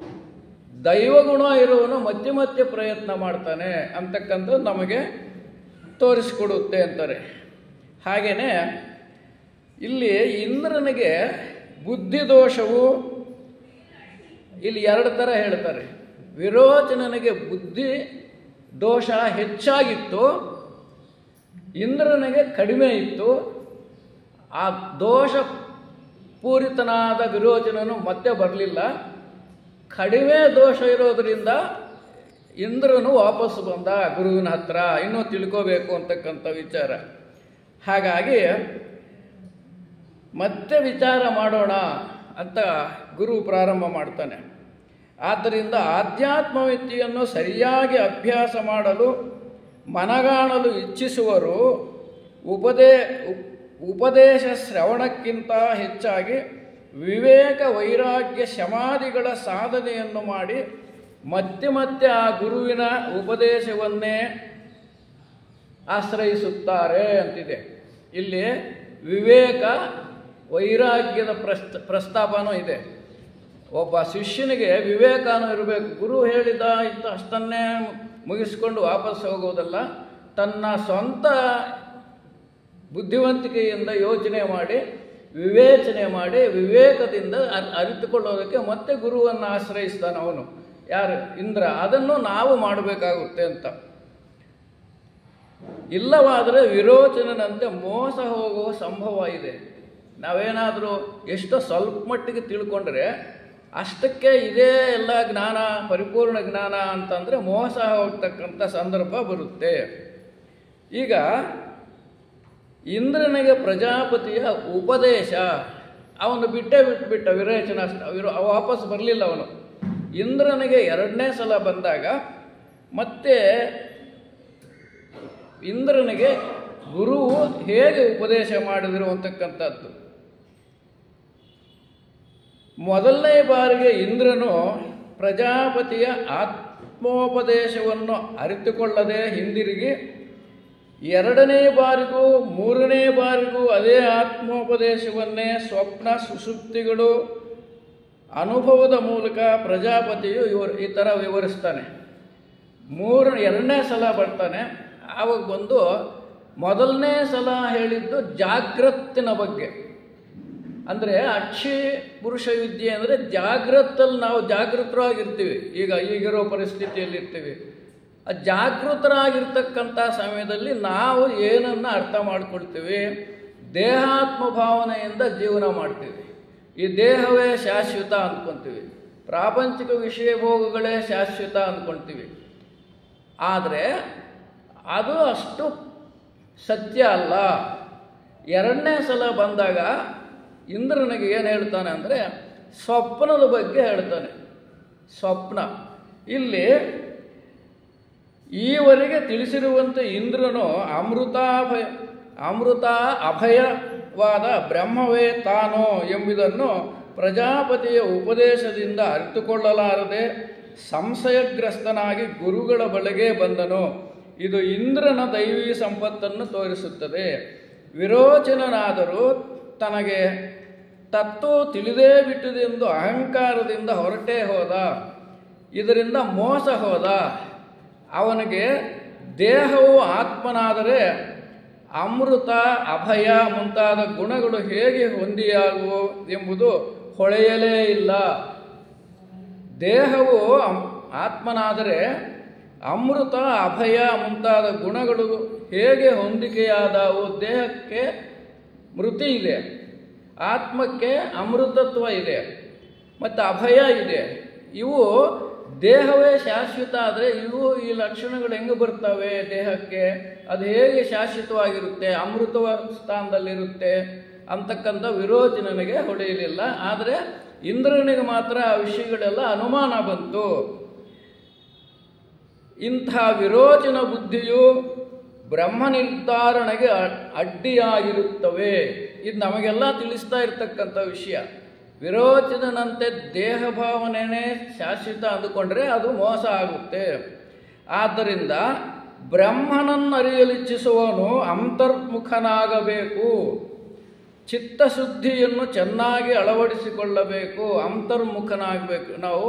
ದೈವಗುಣ ಇರೋನು ಮತ್ತೆ ಮತ್ತೆ ಪ್ರಯತ್ನ ಮಾಡ್ತಾನೆ ಅಂತಕ್ಕಂಥದ್ದು ನಮಗೆ ತೋರಿಸಿಕೊಡುತ್ತೆ ಅಂತಾರೆ. ಹಾಗೆಯೇ ಇಲ್ಲಿ ಇಂದ್ರನಿಗೆ ಬುದ್ಧಿದೋಷವು ಇಲ್ಲಿ 2 ಥರ ಹೇಳ್ತಾರೆ. ವಿರೋಚನನಿಗೆ ಬುದ್ಧಿ ದೋಷ ಹೆಚ್ಚಾಗಿತ್ತು, ಇಂದ್ರನಿಗೆ ಕಡಿಮೆ ಇತ್ತು. ಆ ದೋಷ ಪೂರಿತನಾದ ವಿರೋಚನನು ಮತ್ತೆ ಬರಲಿಲ್ಲ. ಕಡಿಮೆ ದೋಷ ಇರೋದರಿಂದ ಇಂದ್ರನು ವಾಪಸ್ಸು ಬಂದ ಗುರುವಿನ ಹತ್ರ, ಇನ್ನೂ ತಿಳ್ಕೋಬೇಕು ಅಂತಕ್ಕಂಥ ವಿಚಾರ. ಹಾಗಾಗಿ ಮತ್ತೆ ವಿಚಾರ ಮಾಡೋಣ ಅಂತ ಗುರು ಪ್ರಾರಂಭ ಮಾಡ್ತಾನೆ. ಆದ್ದರಿಂದ ಆಧ್ಯಾತ್ಮವಿದ್ಯೆಯನ್ನು ಸರಿಯಾಗಿ ಅಭ್ಯಾಸ ಮಾಡಲು ಮನಗಾಣಲು ಇಚ್ಛಿಸುವರು ಉಪದೇಶ ಶ್ರವಣಕ್ಕಿಂತ ಹೆಚ್ಚಾಗಿ ವಿವೇಕ ವೈರಾಗ್ಯ ಶಮಾಧಿಗಳ ಸಾಧನೆಯನ್ನು ಮಾಡಿ ಮತ್ತೆ ಮತ್ತೆ ಆ ಗುರುವಿನ ಉಪದೇಶವನ್ನೇ ಆಶ್ರಯಿಸುತ್ತಾರೆ ಅಂತಿದೆ. ಇಲ್ಲಿ ವಿವೇಕ ವೈರಾಗ್ಯದ ಪ್ರಸ್ತಾಪನೂ ಇದೆ. ಒಬ್ಬ ಶಿಷ್ಯನಿಗೆ ವಿವೇಕನೂ ಇರಬೇಕು. ಗುರು ಹೇಳಿದ ಇಂಥ ಅಷ್ಟನ್ನೇ ಮುಗಿಸ್ಕೊಂಡು ವಾಪಸ್ ಹೋಗೋದಲ್ಲ, ತನ್ನ ಸ್ವಂತ ಬುದ್ಧಿವಂತಿಕೆಯಿಂದ ಯೋಚನೆ ಮಾಡಿ ವಿವೇಚನೆ ಮಾಡಿ ವಿವೇಕದಿಂದ ಅರಿತುಕೊಳ್ಳೋದಕ್ಕೆ ಮತ್ತೆ ಗುರುವನ್ನು ಆಶ್ರಯಿಸ್ತಾನೆ ಅವನು. ಯಾರು? ಇಂದ್ರ. ಅದನ್ನು ನಾವು ಮಾಡಬೇಕಾಗುತ್ತೆ ಅಂತ. ಇಲ್ಲವಾದರೆ ವಿರೋಚನಂತೆ ಮೋಸ ಹೋಗುವ ಸಂಭವ ಇದೆ. ನಾವೇನಾದರೂ ಎಷ್ಟೋ ಸ್ವಲ್ಪ ಮಟ್ಟಿಗೆ ತಿಳ್ಕೊಂಡ್ರೆ ಅಷ್ಟಕ್ಕೆ ಇದೇ ಎಲ್ಲ ಜ್ಞಾನ, ಪರಿಪೂರ್ಣ ಜ್ಞಾನ ಅಂತಂದರೆ ಮೋಸ ಹೋಗ್ತಕ್ಕಂಥ ಸಂದರ್ಭ ಬರುತ್ತೆ. ಈಗ ಇಂದ್ರನಿಗೆ ಪ್ರಜಾಪತಿಯ ಉಪದೇಶ ಅವನು ಬಿಟ್ಬಿಟ್ಟ ವಿರೋಚನ, ವಾಪಸ್ ಬರಲಿಲ್ಲ ಅವನು. ಇಂದ್ರನಿಗೆ 2ನೇ ಸಲ ಬಂದಾಗ ಮತ್ತೆ ಇಂದ್ರನಿಗೆ ಗುರುವು ಹೇಗೆ ಉಪದೇಶ ಮಾಡಿದರು ಅಂತಕ್ಕಂಥದ್ದು. ಮೊದಲನೇ ಬಾರಿಗೆ ಇಂದ್ರನು ಪ್ರಜಾಪತಿಯ ಆತ್ಮೋಪದೇಶವನ್ನು ಅರಿತುಕೊಳ್ಳದೆ ಹಿಂದಿರುಗಿ ಎರಡನೇ ಬಾರಿಗೂ ಮೂರನೇ ಬಾರಿಗೂ ಅದೇ ಆತ್ಮೋಪದೇಶವನ್ನೇ ಸ್ವಪ್ನ ಸುಷುಪ್ತಿಗಳು ಅನುಭವದ ಮೂಲಕ ಪ್ರಜಾಪತಿಯು ಈ ಥರ ವಿವರಿಸ್ತಾನೆ. ಎರಡನೇ ಸಲ ಬರ್ತಾನೆ. ಆವಾಗ ಬಂದು ಮೊದಲನೇ ಸಲ ಹೇಳಿದ್ದು ಜಾಗೃತ್ತಿನ ಬಗ್ಗೆ. ಅಂದರೆ ಅಕ್ಷಿ ಪುರುಷ ವಿದ್ಯೆ ಅಂದರೆ ಜಾಗೃತಲ್ಲಿ ನಾವು ಜಾಗೃತರಾಗಿರ್ತೀವಿ. ಈಗಿರೋ ಪರಿಸ್ಥಿತಿಯಲ್ಲಿರ್ತೀವಿ. ಆ ಜಾಗೃತರಾಗಿರ್ತಕ್ಕಂಥ ಸಮಯದಲ್ಲಿ ನಾವು ಏನನ್ನು ಅರ್ಥ ಮಾಡ್ಕೊಳ್ತೀವಿ? ದೇಹಾತ್ಮ ಭಾವನೆಯಿಂದ ಜೀವನ ಮಾಡ್ತೀವಿ. ಈ ದೇಹವೇ ಶಾಶ್ವತ ಅಂದ್ಕೊಳ್ತೀವಿ. ಪ್ರಾಪಂಚಿಕ ವಿಷಯ ಭೋಗಗಳೇ ಶಾಶ್ವತ ಅಂದ್ಕೊಳ್ತೀವಿ. ಆದರೆ ಅದು ಅಷ್ಟು ಸತ್ಯ ಅಲ್ಲ. ಎರಡನೇ ಸಲ ಬಂದಾಗ ಇಂದ್ರನಿಗೆ ಏನು ಹೇಳ್ತಾನೆ ಅಂದರೆ ಸ್ವಪ್ನದ ಬಗ್ಗೆ ಹೇಳ್ತಾನೆ. ಸ್ವಪ್ನ ಇಲ್ಲಿ ಈವರೆಗೆ ತಿಳಿಸಿರುವಂತೆ ಇಂದ್ರನು ಅಮೃತ ಅಭಯವಾದ ಬ್ರಹ್ಮವೇ ತಾನೋ ಎಂಬುದನ್ನು ಪ್ರಜಾಪತಿಯ ಉಪದೇಶದಿಂದ ಅರಿತುಕೊಳ್ಳಲಾರದೆ ಸಂಶಯಗ್ರಸ್ತನಾಗಿ ಗುರುಗಳ ಬಳಿಗೆ ಬಂದನು. ಇದು ಇಂದ್ರನ ದೈವಿ ಸಂಪತ್ತನ್ನು ತೋರಿಸುತ್ತದೆ. ವಿರೋಚನನಾದರೂ ತನಗೆ ತತ್ವ ತಿಳಿದೇ ಬಿಟ್ಟದೆಂದು ಅಹಂಕಾರದಿಂದ ಹೊರಟೇ ಹೋದ. ಇದರಿಂದ ಮೋಸ ಹೋದ. ಅವನಿಗೆ ದೇಹವು ಆತ್ಮನಾದರೆ ಅಮೃತ ಅಭಯ ಮುಂತಾದ ಗುಣಗಳು ಹೇಗೆ ಹೊಂದಿಯಾಗುವು ಎಂಬುದು ಹೊಳೆಯಲೇ ಇಲ್ಲ. ದೇಹವು ಆತ್ಮನಾದರೆ ಅಮೃತ ಅಭಯ ಮುಂತಾದ ಗುಣಗಳು ಹೇಗೆ ಹೊಂದಿಕೆಯಾದವು? ದೇಹಕ್ಕೆ ಮೃತಿ ಇದೆ, ಆತ್ಮಕ್ಕೆ ಅಮೃತತ್ವ ಇದೆ, ಮತ್ತು ಅಭಯ ಇದೆ. ಇವು ದೇಹವೇ ಶಾಶ್ವತ ಆದರೆ ಇವು ಈ ಲಕ್ಷಣಗಳು ಹೆಂಗೆ ಬರ್ತವೆ ದೇಹಕ್ಕೆ? ಅದು ಹೇಗೆ ಶಾಶ್ವತವಾಗಿರುತ್ತೆ, ಅಮೃತ ಸ್ಥಾನದಲ್ಲಿರುತ್ತೆ ಅಂತಕ್ಕಂಥ ವಿರೋಚನನಿಗೆ ಹೊಡೆಯಲಿಲ್ಲ. ಆದರೆ ಇಂದ್ರನಿಗೆ ಮಾತ್ರ ಆ ವಿಷಯಗಳೆಲ್ಲ ಅನುಮಾನ ಬಂತು. ಇಂಥ ವಿರೋಚನ ಬುದ್ಧಿಯು ಬ್ರಹ್ಮ ನಿರ್ಧಾರಣೆಗೆ ಅಡ್ಡಿಯಾಗಿರುತ್ತವೆ. ಇದು ನಮಗೆಲ್ಲ ತಿಳಿಸ್ತಾ ಇರ್ತಕ್ಕಂಥ ವಿಷಯ. ವಿರೋಚನಂತೆ ದೇಹ ಭಾವನೆಯೇ ಶಾಶ್ವತ ಅಂದುಕೊಂಡ್ರೆ ಅದು ಮೋಸ ಆಗುತ್ತೆ. ಆದ್ದರಿಂದ ಬ್ರಹ್ಮನನ್ನು ಅರಿಯಲಿಚ್ಛಿಸುವವನು ಅಂತರ್ಮುಖನಾಗಬೇಕು. ಚಿತ್ತಶುದ್ಧಿಯನ್ನು ಚೆನ್ನಾಗಿ ಅಳವಡಿಸಿಕೊಳ್ಳಬೇಕು. ಅಂತರ್ಮುಖನಾಗಬೇಕು. ನಾವು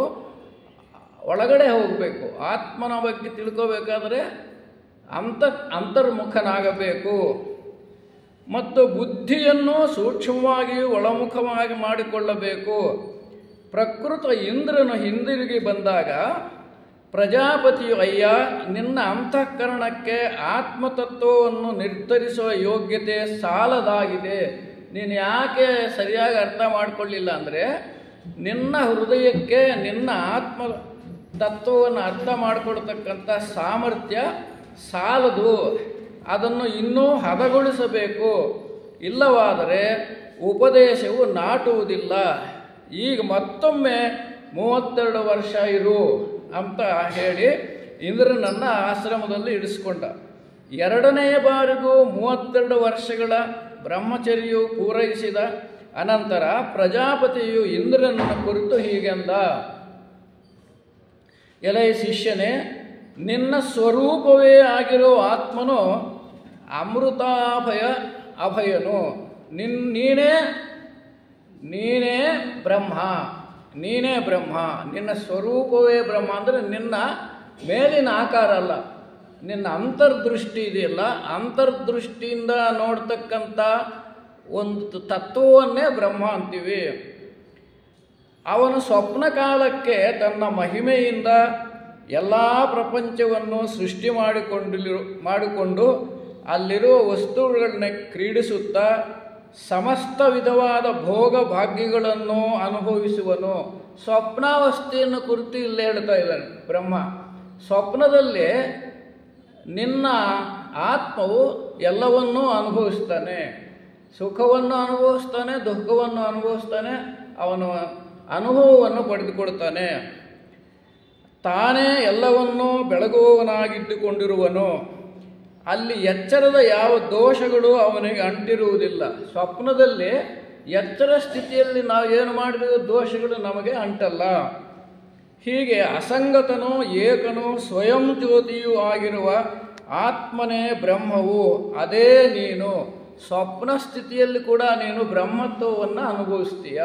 ಒಳಗಡೆ ಹೋಗಬೇಕು. ಆತ್ಮನ ಬಗ್ಗೆ ತಿಳ್ಕೋಬೇಕಾದ್ರೆ ಅಂತರ್ಮುಖನಾಗಬೇಕು. ಮತ್ತು ಬುದ್ಧಿಯನ್ನು ಸೂಕ್ಷ್ಮವಾಗಿ ಒಳಮುಖವಾಗಿ ಮಾಡಿಕೊಳ್ಳಬೇಕು. ಪ್ರಕೃತ ಇಂದ್ರನು ಹಿಂದಿರುಗಿ ಬಂದಾಗ ಪ್ರಜಾಪತಿಯು, ಅಯ್ಯ, ನಿನ್ನ ಅಂತಃಕರಣಕ್ಕೆ ಆತ್ಮತತ್ವವನ್ನು ನಿರ್ಧರಿಸುವ ಯೋಗ್ಯತೆ ಸಾಲದಾಗಿದೆ. ನೀನು ಯಾಕೆ ಸರಿಯಾಗಿ ಅರ್ಥ ಮಾಡಿಕೊಳ್ಳಿಲ್ಲ ಅಂದರೆ ನಿನ್ನ ಹೃದಯಕ್ಕೆ ನಿನ್ನ ಆತ್ಮ ತತ್ವವನ್ನು ಅರ್ಥ ಮಾಡಿಕೊಳ್ತಕ್ಕಂಥ ಸಾಮರ್ಥ್ಯ ಸಾಲದು. ಅದನ್ನು ಇನ್ನೂ ಹದಗೊಳಿಸಬೇಕು. ಇಲ್ಲವಾದರೆ ಉಪದೇಶವು ನಾಟುವುದಿಲ್ಲ. ಈಗ ಮತ್ತೊಮ್ಮೆ 32 ವರ್ಷ ಇರು ಅಂತ ಹೇಳಿ ಇಂದ್ರನನ್ನು ಆಶ್ರಮದಲ್ಲಿ ಇಡಿಸ್ಕೊಂಡ. ಎರಡನೆಯ ಬಾರಿಗೂ 32 ವರ್ಷಗಳ ಬ್ರಹ್ಮಚರ್ಯವು ಪೂರೈಸಿದ ಅನಂತರ ಪ್ರಜಾಪತಿಯು ಇಂದ್ರನನ್ನು ಕುರಿತು ಹೀಗೆಂದ: ಎಲೈ ಶಿಷ್ಯನೇ, ನಿನ್ನ ಸ್ವರೂಪವೇ ಆಗಿರೋ ಆತ್ಮನು ಅಮೃತಾಭಯನು. ನೀನೇ ಬ್ರಹ್ಮ. ನಿನ್ನ ಸ್ವರೂಪವೇ ಬ್ರಹ್ಮ ಅಂದರೆ ನಿನ್ನ ಮೇಲಿನ ಆಕಾರ ಅಲ್ಲ, ನಿನ್ನ ಅಂತರ್ದೃಷ್ಟಿ ಇದೆಯಲ್ಲ, ಅಂತರ್ದೃಷ್ಟಿಯಿಂದ ನೋಡ್ತಕ್ಕಂಥ ಒಂದು ತತ್ವವನ್ನೇ ಬ್ರಹ್ಮ ಅಂತೀವಿ. ಅವನು ಸ್ವಪ್ನ ಕಾಲಕ್ಕೆ ತನ್ನ ಮಹಿಮೆಯಿಂದ ಎಲ್ಲ ಪ್ರಪಂಚವನ್ನು ಸೃಷ್ಟಿ ಮಾಡಿಕೊಂಡು ಅಲ್ಲಿರುವ ವಸ್ತುಗಳನ್ನ ಕ್ರೀಡಿಸುತ್ತಾ ಸಮಸ್ತ ವಿಧವಾದ ಭೋಗ ಭಾಗ್ಯಗಳನ್ನು ಅನುಭವಿಸುವನು. ಸ್ವಪ್ನಾವಸ್ಥೆಯನ್ನು ಕುರಿತು ಇಲ್ಲಿ ಹೇಳ್ತಾ ಇದ್ದಾನೆ ಬ್ರಹ್ಮ. ಸ್ವಪ್ನದಲ್ಲಿ ನಿನ್ನ ಆತ್ಮವು ಎಲ್ಲವನ್ನೂ ಅನುಭವಿಸ್ತಾನೆ. ಸುಖವನ್ನು ಅನುಭವಿಸ್ತಾನೆ, ದುಃಖವನ್ನು ಅನುಭವಿಸ್ತಾನೆ, ಅವನು ಅನುಭವವನ್ನು ಪಡೆದುಕೊಳ್ತಾನೆ. ತಾನೇ ಎಲ್ಲವನ್ನೂ ಬೆಳಗುವವನಾಗಿದ್ದುಕೊಂಡಿರುವನು. ಅಲ್ಲಿ ಎಚ್ಚರದ ಯಾವ ದೋಷಗಳು ಅವನಿಗೆ ಅಂಟಿರುವುದಿಲ್ಲ. ಸ್ವಪ್ನದಲ್ಲಿ ಎಚ್ಚರ ಸ್ಥಿತಿಯಲ್ಲಿ ನಾವು ಏನು ಮಾಡಿದ ದೋಷಗಳು ನಮಗೆ ಅಂಟಲ್ಲ. ಹೀಗೆ ಅಸಂಗತನೂ ಏಕನೂ ಸ್ವಯಂ ಜ್ಯೋತಿಯೂ ಆಗಿರುವ ಆತ್ಮನೇ ಬ್ರಹ್ಮವು, ಅದೇ ನೀನು. ಸ್ವಪ್ನ ಸ್ಥಿತಿಯಲ್ಲಿ ಕೂಡ ನೀನು ಬ್ರಹ್ಮತ್ವವನ್ನು ಅನುಭವಿಸ್ತೀಯ,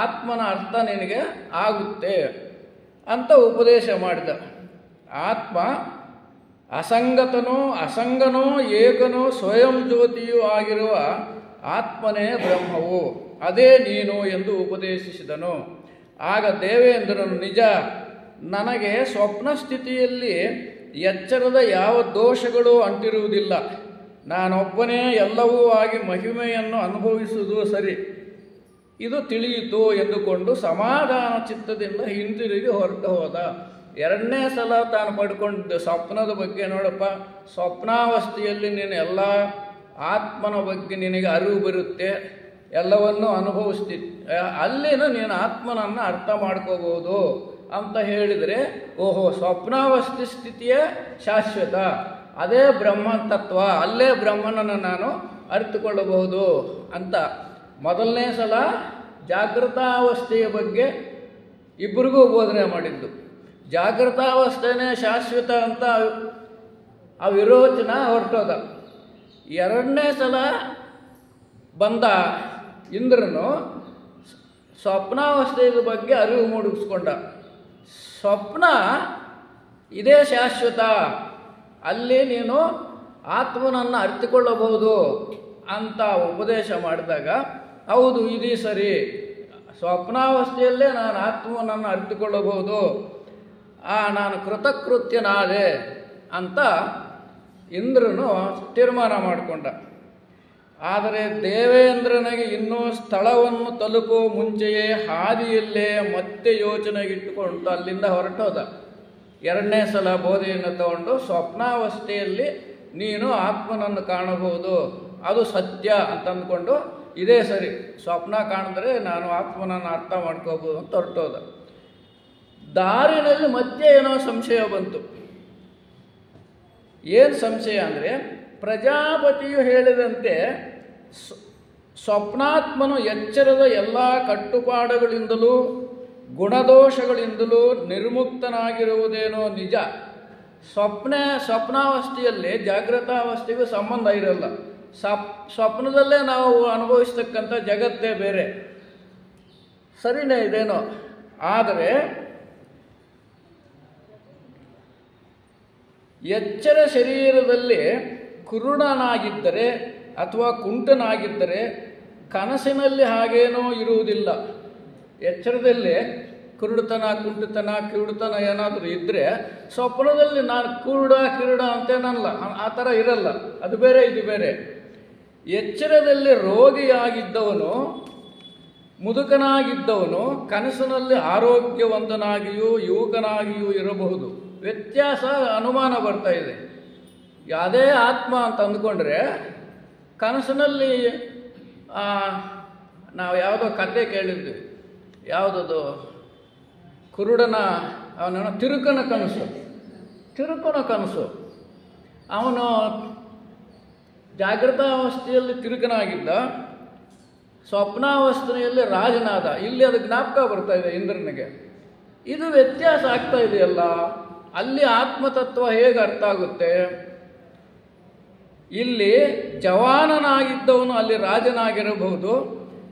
ಆತ್ಮನ ಅರ್ಥ ನಿನಗೆ ಆಗುತ್ತೆ ಅಂತ ಉಪದೇಶ ಮಾಡಿದ. ಆತ್ಮ ಅಸಂಗನೋ ಏಕನೋ ಸ್ವಯಂ ಜ್ಯೋತಿಯೂ ಆಗಿರುವ ಆತ್ಮನೇ ಬ್ರಹ್ಮವು, ಅದೇ ನೀನು ಎಂದು ಉಪದೇಶಿಸಿದನು. ಆಗ ದೇವೇಂದ್ರನು, ನಿಜ, ನನಗೆ ಸ್ವಪ್ನ ಸ್ಥಿತಿಯಲ್ಲಿ ಎಚ್ಚರದ ಯಾವ ದೋಷಗಳು ಅಂಟಿರುವುದಿಲ್ಲ. ನಾನೊಬ್ಬನೇ ಎಲ್ಲವೂ ಆಗಿ ಮಹಿಮೆಯನ್ನು ಅನುಭವಿಸುವುದು ಸರಿ, ಇದು ತಿಳಿಯಿತು ಎಂದುಕೊಂಡು ಸಮಾಧಾನ ಚಿತ್ತದಿಂದ ಹಿಂತಿರುಗಿ ಹೊರಟು ಹೋದ. ಎರಡನೇ ಸಲ ತಾನು ಪಡ್ಕೊಂಡಿದ್ದ ಸ್ವಪ್ನದ ಬಗ್ಗೆ, ನೋಡಪ್ಪ, ಸ್ವಪ್ನಾವಸ್ಥೆಯಲ್ಲಿ ನೀನು ಎಲ್ಲ ಆತ್ಮನ ಬಗ್ಗೆ ನಿನಗೆ ಅರಿವು ಬರುತ್ತೆ, ಎಲ್ಲವನ್ನೂ ಅನುಭವಿಸ್ತಿ, ಅಲ್ಲಿನ ನೀನು ಆತ್ಮನನ್ನು ಅರ್ಥ ಮಾಡ್ಕೋಬೋದು ಅಂತ ಹೇಳಿದರೆ, ಓಹೋ, ಸ್ವಪ್ನಾವಸ್ಥೆ ಸ್ಥಿತಿಯೇ ಶಾಶ್ವತ, ಅದೇ ಬ್ರಹ್ಮ ತತ್ವ, ಅಲ್ಲೇ ಬ್ರಹ್ಮನನ್ನು ನಾನು ಅರಿತುಕೊಳ್ಳಬಹುದು ಅಂತ ಮೊದಲನೇ ಸಲ ಜಾಗೃತಾವಸ್ಥೆಯ ಬಗ್ಗೆ ಇಬ್ಬರಿಗೂ ಬೋಧನೆ ಮಾಡಿದ್ದು. ಜಾಗೃತಾವಸ್ಥೆನೇ ಶಾಶ್ವತ ಅಂತ ಆ ವಿರೋಚನ ಹೊರಟೋದ. ಎರಡನೇ ಸಲ ಬಂದ ಇಂದ್ರನು ಸ್ವಪ್ನಾವಸ್ಥೆಯ ಬಗ್ಗೆ ಅರಿವು ಮೂಡಿಸ್ಕೊಂಡ. ಸ್ವಪ್ನ ಇದೇ ಶಾಶ್ವತ, ಅಲ್ಲಿ ನೀನು ಆತ್ಮನನ್ನು ಅರಿತುಕೊಳ್ಳಬಹುದು ಅಂತ ಉಪದೇಶ ಮಾಡಿದಾಗ, ಹೌದು, ಇದೇ ಸರಿ, ಸ್ವಪ್ನಾವಸ್ಥೆಯಲ್ಲೇ ನಾನು ಆತ್ಮನನ್ನು ಅರಿತುಕೊಳ್ಳಬಹುದು, ನಾನು ಕೃತಕೃತ್ಯನಾದೆ ಅಂತ ಇಂದ್ರನು ತೀರ್ಮಾನ ಮಾಡಿಕೊಂಡ. ಆದರೆ ದೇವೇಂದ್ರನಿಗೆ ಇನ್ನೂ ಸ್ಥಳವನ್ನು ತಲುಪುವ ಮುಂಚೆಯೇ ಹಾದಿಯಲ್ಲೇ ಮತ್ತೆ ಯೋಚನೆಗಿಟ್ಟುಕೊಂಡು ಅಲ್ಲಿಂದ ಹೊರಟೋದ. ಎರಡನೇ ಸಲ ಬೋಧೆಯನ್ನು ತಗೊಂಡು, ಸ್ವಪ್ನಾವಸ್ಥೆಯಲ್ಲಿ ನೀನು ಆತ್ಮನನ್ನು ಕಾಣಬಹುದು, ಅದು ಸತ್ಯ ಅಂತ ಅಂದ್ಕೊಂಡು, ಇದೇ ಸರಿ, ಸ್ವಪ್ನ ಕಾಣಿದ್ರೆ ನಾನು ಆತ್ಮನನ್ನು ಅರ್ಥ ಮಾಡ್ಕೋಬೋದು ಅಂತ ಹೊರಟೋದ. ದಾರಿನಲ್ಲಿ ಮತ್ತೆ ಏನೋ ಸಂಶಯ ಬಂತು. ಏನು ಸಂಶಯ ಅಂದರೆ, ಪ್ರಜಾಪತಿಯು ಹೇಳಿದಂತೆ ಸ್ವಪ್ನಾತ್ಮನು ಎಚ್ಚರದ ಎಲ್ಲ ಕಟ್ಟುಪಾಡುಗಳಿಂದಲೂ ಗುಣದೋಷಗಳಿಂದಲೂ ನಿರ್ಮುಕ್ತನಾಗಿರುವುದೇನೋ ನಿಜ. ಸ್ವಪ್ನಾವಸ್ಥೆಯಲ್ಲಿ ಜಾಗೃತಾವಸ್ಥೆಗೂ ಸಂಬಂಧ ಇರಲ್ಲ. ಸ್ವಪ್ನದಲ್ಲೇ ನಾವು ಅನುಭವಿಸ್ತಕ್ಕಂಥ ಜಗತ್ತೇ ಬೇರೆ, ಸರಿನೇ ಇದೇನೋ. ಆದರೆ ಎಚ್ಚರ ಶರೀರದಲ್ಲಿ ಕುರುಡನಾಗಿದ್ದರೆ ಅಥವಾ ಕುಂಟನಾಗಿದ್ದರೆ ಕನಸಿನಲ್ಲಿ ಹಾಗೇನೋ ಇರುವುದಿಲ್ಲ. ಎಚ್ಚರದಲ್ಲಿ ಕುರುಡುತನ, ಕುಂಟುತನ, ಕಿರುಡುತನ ಏನಾದರೂ ಇದ್ದರೆ ಸ್ವಪ್ನದಲ್ಲಿ ನಾನು ಕಿರುಡ ಅಂತೇನಲ್ಲ, ಆ ಥರ ಇರಲ್ಲ. ಅದು ಬೇರೆ, ಇದು ಬೇರೆ. ಎಚ್ಚರದಲ್ಲಿ ರೋಗಿಯಾಗಿದ್ದವನು, ಮುದುಕನಾಗಿದ್ದವನು ಕನಸಿನಲ್ಲಿ ಆರೋಗ್ಯವಂತನಾಗಿಯೂ ಯುವಕನಾಗಿಯೂ ಇರಬಹುದು. ವ್ಯತ್ಯಾಸ ಅನುಮಾನ ಬರ್ತಾ ಇದೆ. ಯಾವುದೇ ಆತ್ಮ ಅಂತ ಅಂದ್ಕೊಂಡ್ರೆ ಕನಸಿನಲ್ಲಿ ನಾವು ಯಾವುದೋ ಕತೆ ಕೇಳಿದ್ವಿ, ಯಾವುದದು ಕುರುಡನ ಅವನ ತಿರುಕನ ಕನಸು. ಅವನು ಜಾಗೃತಾವಸ್ಥೆಯಲ್ಲಿ ತಿರುಕನಾಗಿದ್ದ, ಸ್ವಪ್ನಾವಸ್ಥೆಯಲ್ಲಿ ರಾಜನಾದ. ಇಲ್ಲಿ ಅದು ಜ್ಞಾಪಕ ಬರ್ತಾ ಇದೆ ಇಂದ್ರನಿಗೆ. ಇದು ವ್ಯತ್ಯಾಸ ಆಗ್ತಾ ಇದೆಯಲ್ಲ, ಅಲ್ಲಿ ಆತ್ಮತತ್ವ ಹೇಗೆ ಅರ್ಥ ಆಗುತ್ತೆ? ಇಲ್ಲಿ ಜವಾನನಾಗಿದ್ದವನು ಅಲ್ಲಿ ರಾಜನಾಗಿರಬಹುದು,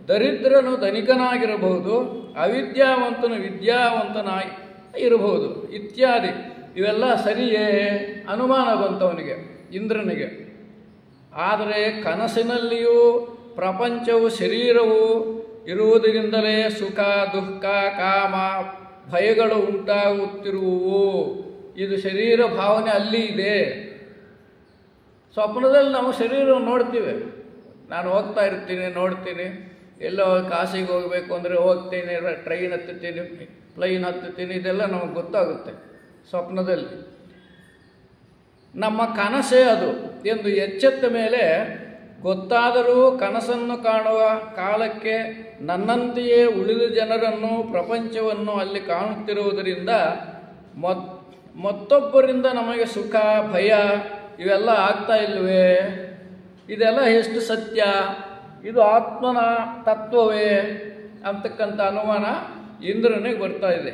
ದರಿದ್ರನು ಧನಿಕನಾಗಿರಬಹುದು, ಅವಿದ್ಯಾವಂತನು ವಿದ್ಯಾವಂತನಾಗಿ ಇರಬಹುದು ಇತ್ಯಾದಿ. ಇವೆಲ್ಲ ಸರಿಯೇ ಅನುಮಾನ ಬಂತವನಿಗೆ, ಇಂದ್ರನಿಗೆ. ಆದರೆ ಕನಸಿನಲ್ಲಿಯೂ ಪ್ರಪಂಚವು ಶರೀರವು ಇರುವುದರಿಂದಲೇ ಸುಖ ದುಃಖ ಕಾಮ ಭಯಗಳು ಉಂಟಾಗುತ್ತಿರುವುವು. ಇದು ಶರೀರ ಭಾವನೆ ಅಲ್ಲಿ ಇದೆ. ಸ್ವಪ್ನದಲ್ಲಿ ನಾವು ಶರೀರವನ್ನು ನೋಡ್ತೀವಿ. ನಾನು ಹೋಗ್ತಾ ಇರ್ತೀನಿ, ನೋಡ್ತೀನಿ, ಎಲ್ಲೋ ಕಾಶಿಗೆ ಹೋಗಬೇಕು ಅಂದರೆ ಹೋಗ್ತೀನಿ, ಟ್ರೈನ್ ಹತ್ತುತ್ತೀನಿ, ಪ್ಲೈನ್ ಹತ್ತುತ್ತೀನಿ, ಇದೆಲ್ಲ ನಮಗೆ ಗೊತ್ತಾಗುತ್ತೆ ಸ್ವಪ್ನದಲ್ಲಿ. ನಮ್ಮ ಕನಸೇ ಅದು ಎಂದು ಎಚ್ಚೆತ್ತ ಮೇಲೆ ಗೊತ್ತಾದರೂ ಕನಸನ್ನು ಕಾಣುವ ಕಾಲಕ್ಕೆ ನನ್ನಂತೆಯೇ ಉಳಿದ ಜನರನ್ನು ಪ್ರಪಂಚವನ್ನು ಅಲ್ಲಿ ಕಾಣುತ್ತಿರುವುದರಿಂದ ಮತ್ತೊಬ್ಬರಿಂದ ನಮಗೆ ಸುಖ ಭಯ ಇವೆಲ್ಲ ಆಗ್ತಾ ಇಲ್ವೇ? ಇದೆಲ್ಲ ಎಷ್ಟು ಸತ್ಯ? ಇದು ಆತ್ಮನ ತತ್ವವೇ ಅಂತಕ್ಕಂಥ ಅನುಮಾನ ಇಂದ್ರನಿಗೆ ಬರ್ತಾ ಇದೆ.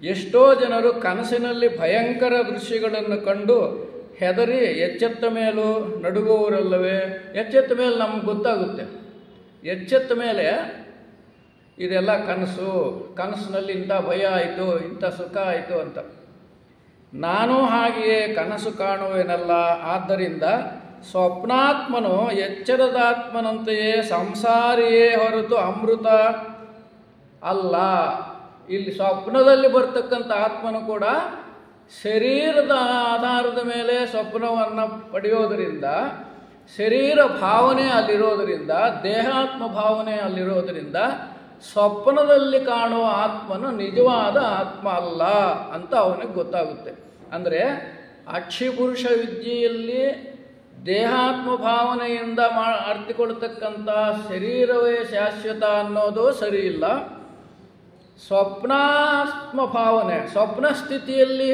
ಎಷ್ಟೋ ಜನರು ಕನಸಿನಲ್ಲಿ ಭಯಂಕರ ದೃಶ್ಯಗಳನ್ನು ಕಂಡು ಹೆದರಿ ಎಚ್ಚೆತ್ತ ಮೇಲೂ ನಡುಗುವವರಲ್ಲವೇ? ಎಚ್ಚೆತ್ತ ಮೇಲೆ ನಮ್ಗೆ ಗೊತ್ತಾಗುತ್ತೆ. ಎಚ್ಚೆತ್ತ ಮೇಲೆ ಇದೆಲ್ಲ ಕನಸು, ಕನಸಿನಲ್ಲಿ ಇಂಥ ಭಯ ಆಯಿತು, ಇಂಥ ಸುಖ ಆಯಿತು ಅಂತ. ನಾನು ಹಾಗೆಯೇ ಕನಸು ಕಾಣುವೇನಲ್ಲ. ಆದ್ದರಿಂದ ಸ್ವಪ್ನಾತ್ಮನು ಎಚ್ಚರದಾತ್ಮನಂತೆಯೇ ಸಂಸಾರಿಯೇ ಹೊರತು ಅಮೃತ ಅಲ್ಲ. ಇಲ್ಲಿ ಸ್ವಪ್ನದಲ್ಲಿ ಬರ್ತಕ್ಕಂಥ ಆತ್ಮನು ಕೂಡ ಶರೀರದ ಆಧಾರದ ಮೇಲೆ ಸ್ವಪ್ನವನ್ನು ಪಡೆಯೋದರಿಂದ, ಶರೀರ ಭಾವನೆ ಅಲ್ಲಿರೋದರಿಂದ, ದೇಹಾತ್ಮ ಭಾವನೆ ಅಲ್ಲಿರೋದರಿಂದ ಸ್ವಪ್ನದಲ್ಲಿ ಕಾಣುವ ಆತ್ಮನು ನಿಜವಾದ ಆತ್ಮ ಅಲ್ಲ ಅಂತ ಅವನಿಗೆ ಗೊತ್ತಾಗುತ್ತೆ. ಅಂದರೆ ಅಕ್ಷಿಪುರುಷ ವಿದ್ಯೆಯಲ್ಲಿ ದೇಹಾತ್ಮ ಭಾವನೆಯಿಂದ ಅರ್ಥಿಕೊಳ್ತಕ್ಕಂಥ ಶರೀರವೇ ಶಾಶ್ವತ ಅನ್ನೋದು ಸರಿ ಇಲ್ಲ. ಸ್ವಪ್ನಾತ್ಮ ಭಾವನೆ, ಸ್ವಪ್ನ ಸ್ಥಿತಿಯಲ್ಲಿ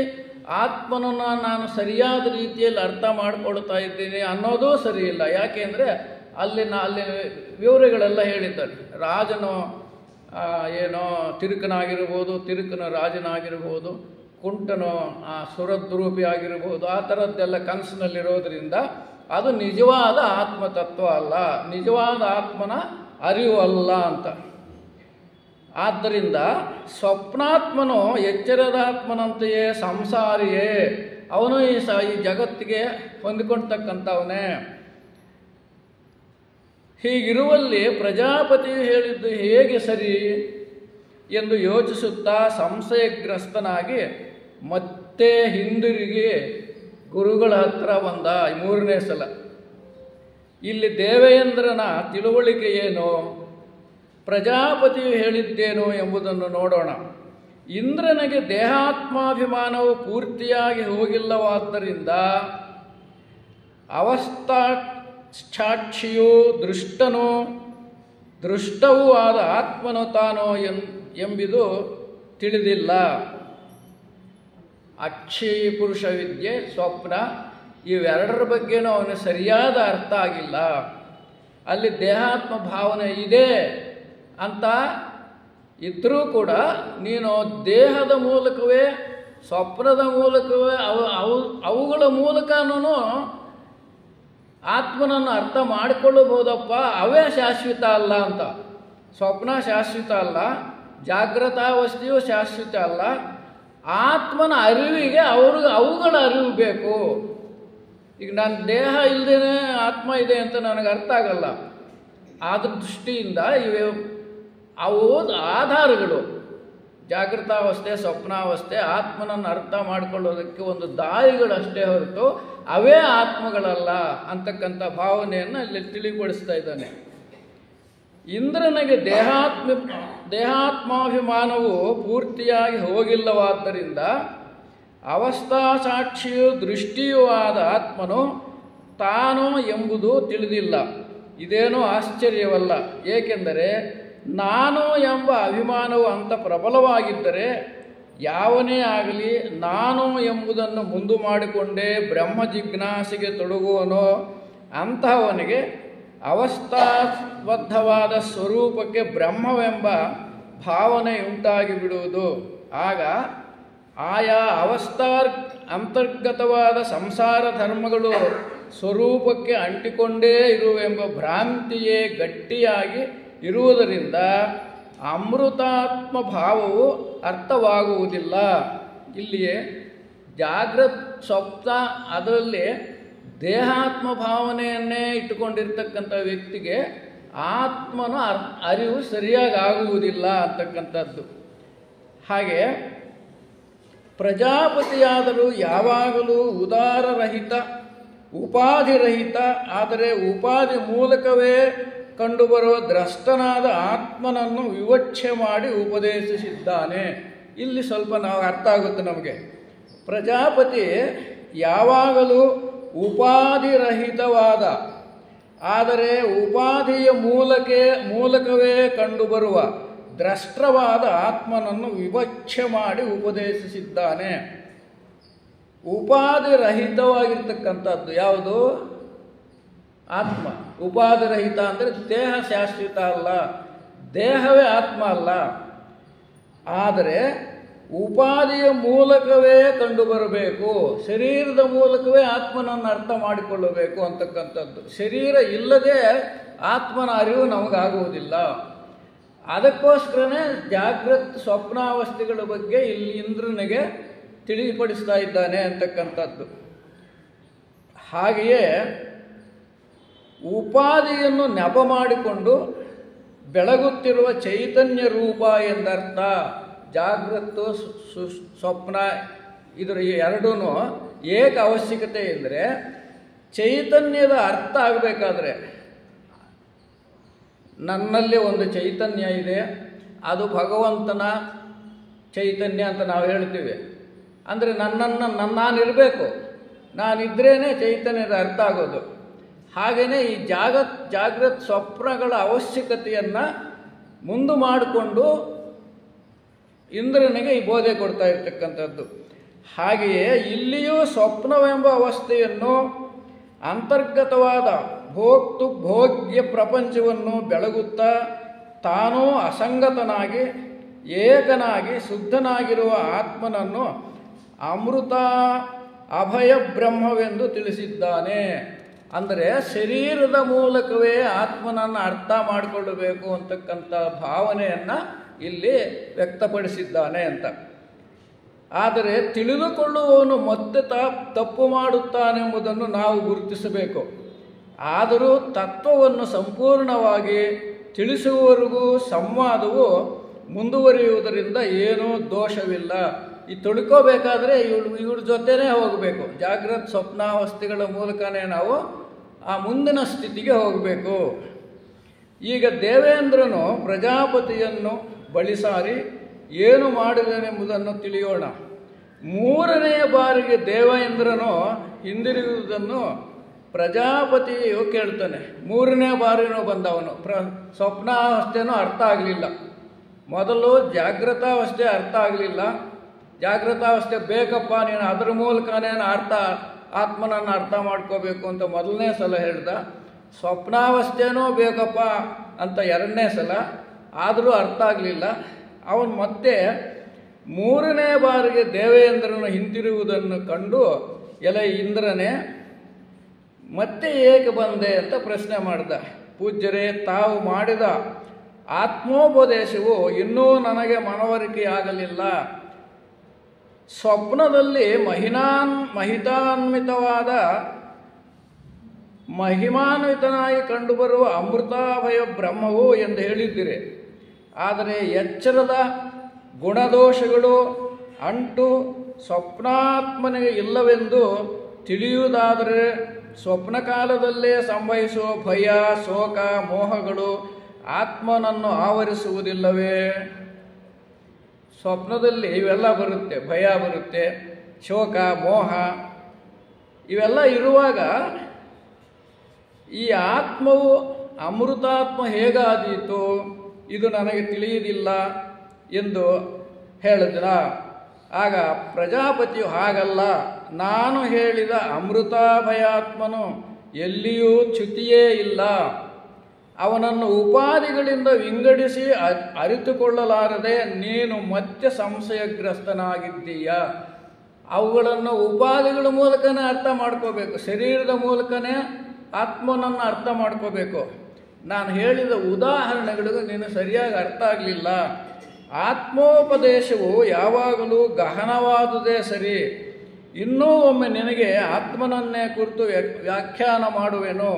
ಆತ್ಮನನ್ನು ನಾನು ಸರಿಯಾದ ರೀತಿಯಲ್ಲಿ ಅರ್ಥ ಮಾಡಿಕೊಳ್ತಾ ಇದ್ದೀನಿ ಅನ್ನೋದು ಸರಿ ಇಲ್ಲ. ಯಾಕೆಂದರೆ ಅಲ್ಲಿ ವಿವರಗಳೆಲ್ಲ ಹೇಳಿದ್ದಾರೆ. ರಾಜನು ಏನೋ ತಿರುಕನಾಗಿರ್ಬೋದು, ತಿರುಕನ ರಾಜನಾಗಿರ್ಬೋದು, ಕುಂಟನು ಸುರದ್ರೂಪಿ ಆಗಿರ್ಬೋದು, ಆ ಥರದ್ದೆಲ್ಲ ಕನಸಿನಲ್ಲಿರೋದ್ರಿಂದ ಅದು ನಿಜವಾದ ಆತ್ಮತತ್ವ ಅಲ್ಲ, ನಿಜವಾದ ಆತ್ಮನ ಅರಿವು ಅಲ್ಲ ಅಂತ. ಆದ್ದರಿಂದ ಸ್ವಪ್ನಾತ್ಮನು ಎಚ್ಚರದಾತ್ಮನಂತೆಯೇ ಸಂಸಾರಿಯೇ, ಅವನು ಈ ಜಗತ್ತಿಗೆ ಹೊಂದಿಕೊಳ್ತಕ್ಕಂಥವನೇ. ಹೀಗಿರುವಲ್ಲಿ ಪ್ರಜಾಪತಿಯು ಹೇಳಿದ್ದು ಹೇಗೆ ಸರಿ ಎಂದು ಯೋಚಿಸುತ್ತಾ ಸಂಶಯಗ್ರಸ್ತನಾಗಿ ಮತ್ತೆ ಹಿಂದಿರುಗಿ ಗುರುಗಳ ಹತ್ರ ಬಂದ. 3ನೇ ಸಲ. ಇಲ್ಲಿ ದೇವೇಂದ್ರನ ತಿಳುವಳಿಕೆ ಏನು, ಪ್ರಜಾಪತಿಯು ಹೇಳಿದ್ದೇನು ಎಂಬುದನ್ನು ನೋಡೋಣ. ಇಂದ್ರನಿಗೆ ದೇಹಾತ್ಮಾಭಿಮಾನವು ಪೂರ್ತಿಯಾಗಿ ಹೋಗಿಲ್ಲವಾದ್ದರಿಂದ ಅವಸ್ಥಾಚ್ಛಾಕ್ಷಿಯೂ ದೃಷ್ಟವೂ ಆದ ಆತ್ಮನು ತಾನೋ ಎಂಬುದು ತಿಳಿದಿಲ್ಲ. ಅಕ್ಷಿ ಪುರುಷ ವಿದ್ಯೆ, ಸ್ವಪ್ನ ಇವೆರಡರ ಬಗ್ಗೆನೂ ಅವನಿಗೆ ಸರಿಯಾದ ಅರ್ಥ ಆಗಿಲ್ಲ. ಅಲ್ಲಿ ದೇಹಾತ್ಮ ಭಾವನೆ ಇದೆ ಅಂತ ಇದ್ದರೂ ಕೂಡ ನೀನು ದೇಹದ ಮೂಲಕವೇ, ಸ್ವಪ್ನದ ಮೂಲಕವೇ, ಅವುಗಳ ಮೂಲಕನೂ ಆತ್ಮನನ್ನು ಅರ್ಥ ಮಾಡಿಕೊಳ್ಳಬಹುದಪ್ಪ. ಅವೇ ಶಾಶ್ವತ ಅಲ್ಲ ಅಂತ. ಸ್ವಪ್ನ ಶಾಶ್ವತ ಅಲ್ಲ, ಜಾಗೃತಾವಸ್ಥೆಯೂ ಶಾಶ್ವತ ಅಲ್ಲ. ಆತ್ಮನ ಅರಿವಿಗೆ ಅವುಗಳ ಅರಿವು ಬೇಕು. ಈಗ ನನ್ನ ದೇಹ ಇಲ್ಲದೇ ಆತ್ಮ ಇದೆ ಅಂತ ನನಗೆ ಅರ್ಥ ಆಗಲ್ಲ. ಆದ್ರ ದೃಷ್ಟಿಯಿಂದ ಅವು ಆಧಾರಗಳು. ಜಾಗೃತಾವಸ್ಥೆ, ಸ್ವಪ್ನಾವಸ್ಥೆ ಆತ್ಮನನ್ನು ಅರ್ಥ ಮಾಡಿಕೊಳ್ಳೋದಕ್ಕೆ ಒಂದು ದಾರಿಗಳಷ್ಟೇ ಹೊರತು ಅವೇ ಆತ್ಮಗಳಲ್ಲ ಅಂತಕ್ಕಂಥ ಭಾವನೆಯನ್ನು ಇಲ್ಲಿ ತಿಳಿಗೊಳಿಸ್ತಾ ಇದ್ದಾನೆ. ಇಂದ್ರನಿಗೆ ದೇಹಾತ್ಮಾಭಿಮಾನವು ಪೂರ್ತಿಯಾಗಿ ಹೋಗಿಲ್ಲವಾದ್ದರಿಂದ ಅವಸ್ಥಾಸಾಕ್ಷಿಯೂ ದೃಷ್ಟಿಯೂ ಆದ ಆತ್ಮನು ತಾನು ಎಂಬುದು ತಿಳಿದಿಲ್ಲ. ಇದೇನೂ ಆಶ್ಚರ್ಯವಲ್ಲ. ಏಕೆಂದರೆ ನಾನು ಎಂಬ ಅಭಿಮಾನವು ಅಂತ ಪ್ರಬಲವಾಗಿದ್ದರೆ ಯಾವನೇ ಆಗಲಿ ನಾನು ಎಂಬುದನ್ನು ಮುಂದು ಮಾಡಿಕೊಂಡೇ ಬ್ರಹ್ಮ ಜಿಜ್ಞಾಸೆಗೆ ತೊಡಗುವನೋ ಅಂತಹವನಿಗೆ ಅವಸ್ಥಾಬದ್ಧವಾದ ಸ್ವರೂಪಕ್ಕೆ ಬ್ರಹ್ಮವೆಂಬ ಭಾವನೆ ಉಂಟಾಗಿ ಬಿಡುವುದು. ಆಗ ಆಯಾ ಅಂತರ್ಗತವಾದ ಸಂಸಾರ ಧರ್ಮಗಳು ಸ್ವರೂಪಕ್ಕೆ ಅಂಟಿಕೊಂಡೇ ಇರುವೆಂಬ ಭ್ರಾಂತಿಯೇ ಗಟ್ಟಿಯಾಗಿ ಇರುವುದರಿಂದ ಅಮೃತಾತ್ಮ ಭಾವವು ಅರ್ಥವಾಗುವುದಿಲ್ಲ. ಇಲ್ಲಿಯೇ ಜಾಗೃತ್ ಸ್ವಪ್ನ ಅದರಲ್ಲಿ ದೇಹಾತ್ಮ ಭಾವನೆಯನ್ನೇ ಇಟ್ಟುಕೊಂಡಿರ್ತಕ್ಕಂಥ ವ್ಯಕ್ತಿಗೆ ಆತ್ಮನ ಅರಿವು ಸರಿಯಾಗಿ ಆಗುವುದಿಲ್ಲ ಅಂತಕ್ಕಂಥದ್ದು. ಹಾಗೆ ಪ್ರಜಾಪತಿಯಾದರೂ ಯಾವಾಗಲೂ ಉದಾರರಹಿತ, ಉಪಾಧಿರಹಿತ, ಆದರೆ ಉಪಾಧಿ ಮೂಲಕವೇ ಕಂಡುಬರುವ ದ್ರಷ್ಟನಾದ ಆತ್ಮನನ್ನು ವಿವಕ್ಷೆ ಮಾಡಿ ಉಪದೇಶಿಸಿದ್ದಾನೆ. ಇಲ್ಲಿ ಸ್ವಲ್ಪ ನಾವು ಅರ್ಥ ಆಗುತ್ತೆ ನಮಗೆ. ಪ್ರಜಾಪತಿ ಯಾವಾಗಲೂ ಉಪಾಧಿರಹಿತವಾದ, ಆದರೆ ಉಪಾಧಿಯ ಮೂಲಕವೇ ಕಂಡುಬರುವ ದ್ರಷ್ಟವಾದ ಆತ್ಮನನ್ನು ವಿವಕ್ಷೆ ಮಾಡಿ ಉಪದೇಶಿಸಿದ್ದಾನೆ. ಉಪಾಧಿರಹಿತವಾಗಿರ್ತಕ್ಕಂಥದ್ದು ಯಾವುದು? ಆತ್ಮ. ಉಪಾಧಿರಹಿತ ಅಂದರೆ ದೇಹ ಶಾಶ್ವತ ಅಲ್ಲ, ದೇಹವೇ ಆತ್ಮ ಅಲ್ಲ. ಆದರೆ ಉಪಾಧಿಯ ಮೂಲಕವೇ ಕಂಡುಬರಬೇಕು, ಶರೀರದ ಮೂಲಕವೇ ಆತ್ಮನನ್ನು ಅರ್ಥ ಮಾಡಿಕೊಳ್ಳಬೇಕು ಅಂತಕ್ಕಂಥದ್ದು. ಶರೀರ ಇಲ್ಲದೆ ಆತ್ಮನ ಅರಿವು ನಮಗಾಗುವುದಿಲ್ಲ. ಅದಕ್ಕೋಸ್ಕರನೇ ಜಾಗೃತ ಸ್ವಪ್ನಾವಸ್ಥೆಗಳ ಬಗ್ಗೆ ಇಲ್ಲಿ ಇಂದ್ರನಿಗೆ ತಿಳಿಪಡಿಸ್ತಾ ಇದ್ದಾನೆ ಅಂತಕ್ಕಂಥದ್ದು. ಹಾಗೆಯೇ ಉಪಾಧಿಯನ್ನು ನೆಪ ಮಾಡಿಕೊಂಡು ಬೆಳಗುತ್ತಿರುವ ಚೈತನ್ಯ ರೂಪ ಎಂದರ್ಥ. ಜಾಗೃತ ಸ್ವಪ್ನ ಇದರ ಎರಡೂ ಏಕ ಅವಶ್ಯಕತೆ ಎಂದರೆ ಚೈತನ್ಯದ ಅರ್ಥ ಆಗಬೇಕಾದ್ರೆ ನನ್ನಲ್ಲಿ ಒಂದು ಚೈತನ್ಯ ಇದೆ, ಅದು ಭಗವಂತನ ಚೈತನ್ಯ ಅಂತ ನಾವು ಹೇಳ್ತೀವಿ. ಅಂದರೆ ನಾನಿರಬೇಕು, ನಾನಿದ್ರೇ ಚೈತನ್ಯದ ಅರ್ಥ ಆಗೋದು. ಹಾಗೆಯೇ ಈ ಜಾಗೃತ ಸ್ವಪ್ನಗಳ ಅವಶ್ಯಕತೆಯನ್ನು ಮುಂದೆ ಮಾಡಿಕೊಂಡು ಇಂದ್ರನಿಗೆ ಈ ಬೋಧೆ ಕೊಡ್ತಾ ಇರ್ತಕ್ಕಂಥದ್ದು. ಹಾಗೆಯೇ ಇಲ್ಲಿಯೂ ಸ್ವಪ್ನವೆಂಬ ಅವಸ್ಥೆಯನ್ನು ಅಂತರ್ಗತವಾದ ಭೋಗ್ಯ ಪ್ರಪಂಚವನ್ನು ಬೆಳಗುತ್ತಾ ತಾನೂ ಅಸಂಗತನಾಗಿ ಏಕನಾಗಿ ಶುದ್ಧನಾಗಿರುವ ಆತ್ಮನನ್ನು ಅಮೃತ ಅಭಯ ಬ್ರಹ್ಮವೆಂದು ತಿಳಿಸಿದ್ದಾನೆ. ಅಂದರೆ ಶರೀರದ ಮೂಲಕವೇ ಆತ್ಮನನ್ನು ಅರ್ಥ ಮಾಡಿಕೊಳ್ಳಬೇಕು ಅಂತಕ್ಕಂಥ ಭಾವನೆಯನ್ನು ಇಲ್ಲಿ ವ್ಯಕ್ತಪಡಿಸಿದ್ದಾನೆ ಅಂತ. ಆದರೆ ತಿಳಿದುಕೊಳ್ಳುವವನು ಮತ್ತೆ ತಪ್ಪು ಮಾಡುತ್ತಾನೆಂಬುದನ್ನು ನಾವು ಗುರುತಿಸಬೇಕು. ಆದರೂ ತತ್ವವನ್ನು ಸಂಪೂರ್ಣವಾಗಿ ತಿಳಿಸುವವರೆಗೂ ಸಂವಾದವು ಮುಂದುವರಿಯುವುದರಿಂದ ಏನೂ ದೋಷವಿಲ್ಲ. ಈ ತಿಳ್ಕೋಬೇಕಾದ್ರೆ ಇವ್ರ ಜೊತೆನೇ ಹೋಗಬೇಕು. ಜಾಗೃತ ಸ್ವಪ್ನಾವಸ್ಥೆಗಳ ಮೂಲಕನೇ ನಾವು ಆ ಮುಂದಿನ ಸ್ಥಿತಿಗೆ ಹೋಗಬೇಕು. ಈಗ ದೇವೇಂದ್ರನು ಪ್ರಜಾಪತಿಯನ್ನು ಬಳಿಸಾರಿ ಏನು ಮಾಡಿದನೆಂಬುದನ್ನು ತಿಳಿಯೋಣ. ಮೂರನೆಯ ಬಾರಿಗೆ ದೇವೇಂದ್ರನು ಹಿಂದಿರುಗುವುದನ್ನು ಪ್ರಜಾಪತಿಯು ಕೇಳ್ತಾನೆ. ಮೂರನೇ ಬಾರಿನೂ ಬಂದವನು. ಸ್ವಪ್ನಾವಸ್ಥೆನೂ ಅರ್ಥ ಆಗಲಿಲ್ಲ. ಮೊದಲು ಜಾಗೃತಾವಸ್ಥೆ ಅರ್ಥ ಆಗಲಿಲ್ಲ. ಜಾಗೃತಾವಸ್ಥೆ ಬೇಕಪ್ಪ, ನೀನು ಅದರ ಮೂಲಕನೇ ಆತ್ಮನನ್ನು ಅರ್ಥ ಮಾಡ್ಕೋಬೇಕು ಅಂತ ಮೊದಲನೇ ಸಲ ಹೇಳ್ದ. ಸ್ವಪ್ನಾವಸ್ಥೆನೂ ಬೇಕಪ್ಪ ಅಂತ ಎರಡನೇ ಸಲ, ಆದರೂ ಅರ್ಥ ಆಗಲಿಲ್ಲ. ಅವನು ಮತ್ತೆ ಮೂರನೇ ಬಾರಿಗೆ ದೇವೇಂದ್ರನು ಹಿಂತಿರುವುದನ್ನು ಕಂಡು, ಎಲೆ ಇಂದ್ರನೇ ಮತ್ತೆ ಏಕೆ ಬಂದೆ ಅಂತ ಪ್ರಶ್ನೆ ಮಾಡಿದ. ಪೂಜ್ಯರೇ, ತಾವು ಮಾಡಿದ ಆತ್ಮೋಪದೇಶವು ಇನ್ನೂ ನನಗೆ ಮನವರಿಕೆಯಾಗಲಿಲ್ಲ. ಸ್ವಪ್ನದಲ್ಲಿ ಮಹಿಮಾನ್ವಿತನಾಗಿ ಕಂಡುಬರುವ ಅಮೃತಾಭಯ ಬ್ರಹ್ಮವು ಎಂದು ಹೇಳಿದ್ದೀರಿ. ಆದರೆ ಎಚ್ಚರದ ಗುಣದೋಷಗಳು ಅಂಟು ಸ್ವಪ್ನಾತ್ಮನಿಗೆ ಇಲ್ಲವೆಂದು ತಿಳಿಯುವುದಾದರೆ ಸ್ವಪ್ನ ಕಾಲದಲ್ಲೇ ಸಂಭವಿಸುವ ಭಯ, ಶೋಕ, ಮೋಹಗಳು ಆತ್ಮನನ್ನು ಆವರಿಸುವುದಿಲ್ಲವೇ? ಸ್ವಪ್ನದಲ್ಲಿ ಇವೆಲ್ಲ ಬರುತ್ತೆ, ಭಯ ಬರುತ್ತೆ, ಶೋಕ, ಮೋಹ ಇವೆಲ್ಲ ಇರುವಾಗ ಈ ಆತ್ಮವು ಅಮೃತಾತ್ಮ ಹೇಗಾದೀತು ಇದು ನನಗೆ ತಿಳಿಯುವುದಿಲ್ಲ ಎಂದು ಹೇಳಿದ್ರ. ಆಗ ಪ್ರಜಾಪತಿಯು ಹಾಗಲ್ಲ, ನಾನು ಹೇಳಿದ ಅಮೃತಾಭಯಾತ್ಮನು ಎಲ್ಲಿಯೂ ಚ್ಯುತಿಯೇ ಇಲ್ಲ. ಅವನನ್ನು ಉಪಾಧಿಗಳಿಂದ ವಿಂಗಡಿಸಿ ಅರಿತುಕೊಳ್ಳಲಾರದೆ ನೀನು ಮತ್ತೆ ಸಂಶಯಗ್ರಸ್ತನಾಗಿದ್ದೀಯ. ಅವುಗಳನ್ನು ಉಪಾಧಿಗಳ ಮೂಲಕನೇ ಅರ್ಥ ಮಾಡ್ಕೋಬೇಕು, ಶರೀರದ ಮೂಲಕನೇ ಆತ್ಮನನ್ನು ಅರ್ಥ ಮಾಡ್ಕೋಬೇಕು. ನಾನು ಹೇಳಿದ ಉದಾಹರಣೆಗಳಿಗೂ ನೀನು ಸರಿಯಾಗಿ ಅರ್ಥ ಆಗಲಿಲ್ಲ. ಆತ್ಮೋಪದೇಶವು ಯಾವಾಗಲೂ ಗಹನವಾದುದೇ ಸರಿ. ಇನ್ನೂ ಒಮ್ಮೆ ನಿನಗೆ ಆತ್ಮನನ್ನೇ ಕುರಿತು ವ್ಯಾಖ್ಯಾನ ಮಾಡುವೆನು.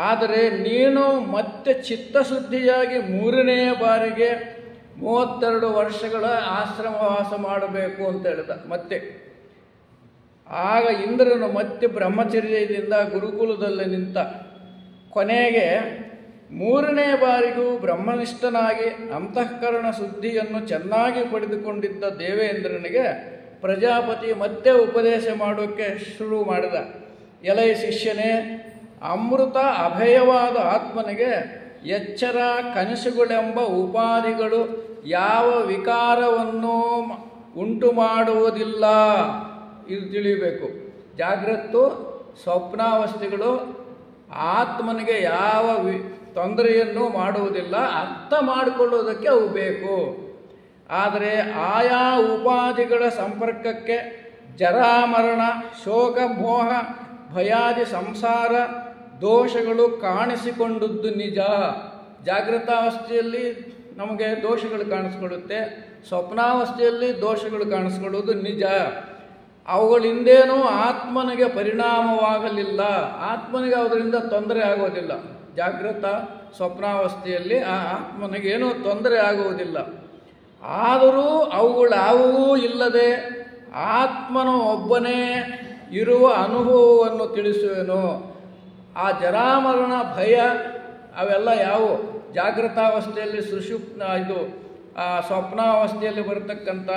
ಆದರೆ ನೀನು ಮತ್ತೆ ಚಿತ್ತಶುದ್ಧಿಯಾಗಿ ಮೂರನೆಯ ಬಾರಿಗೆ 32 ವರ್ಷಗಳ ಆಶ್ರಮವಾಸ ಮಾಡಬೇಕು ಅಂತ ಹೇಳಿದ. ಮತ್ತೆ ಆಗ ಇಂದ್ರನು ಮತ್ತೆ ಬ್ರಹ್ಮಚರ್ಯದಿಂದ ಗುರುಕುಲದಲ್ಲಿ ನಿಂತ. ಕೊನೆಗೆ ಮೂರನೇ ಬಾರಿಗೂ ಬ್ರಹ್ಮನಿಷ್ಠನಾಗಿ ಅಂತಃಕರಣ ಶುದ್ಧಿಯನ್ನು ಚೆನ್ನಾಗಿ ಪಡೆದುಕೊಂಡಿದ್ದ ದೇವೇಂದ್ರನಿಗೆ ಪ್ರಜಾಪತಿ ಮತ್ತೆ ಉಪದೇಶ ಮಾಡೋಕ್ಕೆ ಶುರು ಮಾಡಿದ. ಎಲೈ ಶಿಷ್ಯನೇ, ಅಮೃತ ಅಭಯವಾದ ಆತ್ಮನಿಗೆ ಎಚ್ಚರ, ಕನಸುಗಳೆಂಬ ಉಪಾಧಿಗಳು ಯಾವ ವಿಕಾರವನ್ನು ಉಂಟು ಮಾಡುವುದಿಲ್ಲ. ಇದು ತಿಳಿಯಬೇಕು. ಜಾಗೃತ ಸ್ವಪ್ನಾವಸ್ಥೆಗಳು ಆತ್ಮನಿಗೆ ಯಾವ ತೊಂದರೆಯನ್ನು ಮಾಡುವುದಿಲ್ಲ. ಅರ್ಥ ಮಾಡಿಕೊಳ್ಳುವುದಕ್ಕೆ ಅವು ಬೇಕು. ಆದರೆ ಆಯಾ ಉಪಾಧಿಗಳ ಸಂಪರ್ಕಕ್ಕೆ ಜರಾಮರಣ, ಶೋಕ, ಮೋಹ, ಭಯಾದಿ ಸಂಸಾರ ದೋಷಗಳು ಕಾಣಿಸಿಕೊಂಡದ್ದು ನಿಜ. ಜಾಗೃತಾವಸ್ಥೆಯಲ್ಲಿ ನಮಗೆ ದೋಷಗಳು ಕಾಣಿಸ್ಕೊಳ್ಳುತ್ತೆ, ಸ್ವಪ್ನಾವಸ್ಥೆಯಲ್ಲಿ ದೋಷಗಳು ಕಾಣಿಸ್ಕೊಳ್ಳೋದು ನಿಜ. ಅವುಗಳಿಂದೇನೂ ಆತ್ಮನಿಗೆ ಪರಿಣಾಮವಾಗಲಿಲ್ಲ, ಆತ್ಮನಿಗೆ ಅದರಿಂದ ತೊಂದರೆ ಆಗೋದಿಲ್ಲ. ಜಾಗೃತ ಸ್ವಪ್ನಾವಸ್ಥೆಯಲ್ಲಿ ಆ ಆತ್ಮನಿಗೇನೂ ತೊಂದರೆ ಆಗುವುದಿಲ್ಲ. ಆದರೂ ಅವುಗಳಾವುವೂ ಇಲ್ಲದೆ ಆತ್ಮನು ಒಬ್ಬನೇ ಇರುವ ಅನುಭವವನ್ನು ತಿಳಿಸುವೆನು. ಆ ಜರಾಮರಣ, ಭಯ ಅವೆಲ್ಲ ಯಾವುವು? ಜಾಗೃತಾವಸ್ಥೆಯಲ್ಲಿ ಇದು ಸ್ವಪ್ನಾವಸ್ಥೆಯಲ್ಲಿ ಬರತಕ್ಕಂಥ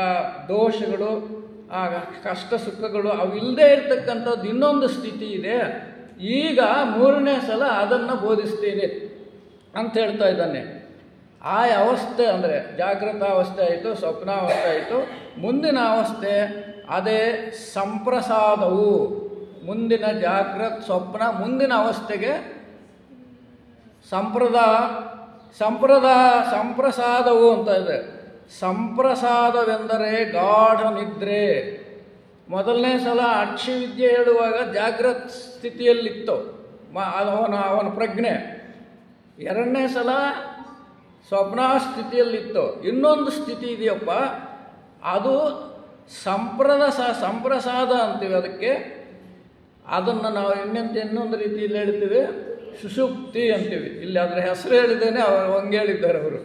ದೋಷಗಳು, ಆ ಕಷ್ಟ ಸುಖಗಳು ಅವಿಲ್ಲದೆ ಇರತಕ್ಕಂಥದ್ದು ಇನ್ನೊಂದು ಸ್ಥಿತಿ ಇದೆ. ಈಗ ಮೂರನೇ ಸಲ ಅದನ್ನು ಬೋಧಿಸ್ತೀನಿ ಅಂತ ಹೇಳ್ತಾ ಇದ್ದಾನೆ. ಆ ಅವಸ್ಥೆ ಅಂದರೆ ಜಾಗೃತಾವಸ್ಥೆ ಆಯಿತು, ಸ್ವಪ್ನಾವಸ್ಥೆ ಆಯಿತು. ಮುಂದಿನ ಅವಸ್ಥೆ ಅದೇ ಸಂಪ್ರಸಾದವು. ಮುಂದಿನ ಜಾಗೃತ್ ಸ್ವಪ್ನ ಮುಂದಿನ ಅವಸ್ಥೆಗೆ ಸಂಪ್ರಸಾದವು ಅಂತ ಇದೆ. ಸಂಪ್ರಸಾದವೆಂದರೆ ಗಾಢ ನಿದ್ರೆ. ಮೊದಲನೇ ಸಲ ಅಕ್ಷಿವಿದ್ಯೆ ಹೇಳುವಾಗ ಜಾಗೃತ್ ಸ್ಥಿತಿಯಲ್ಲಿತ್ತು ಅವನ ಪ್ರಜ್ಞೆ. ಎರಡನೇ ಸಲ ಸ್ವಪ್ನ ಸ್ಥಿತಿಯಲ್ಲಿತ್ತು. ಇನ್ನೊಂದು ಸ್ಥಿತಿ ಇದೆಯಪ್ಪ, ಅದು ಸಂಪ್ರಸಾದ ಅಂತೀವಿ ಅದಕ್ಕೆ. ಅದನ್ನು ನಾವು ಇನ್ನೊಂದು ರೀತಿಯಲ್ಲಿ ಹೇಳ್ತೀವಿ, ಸುಷುಪ್ತಿ ಅಂತೀವಿ. ಇಲ್ಲಿ ಅದರ ಹೆಸರು ಹೇಳಿದ್ದೇನೆ, ಅವರು ಹಂಗೆ ಹೇಳಿದ್ದಾರೆ ಅವರು.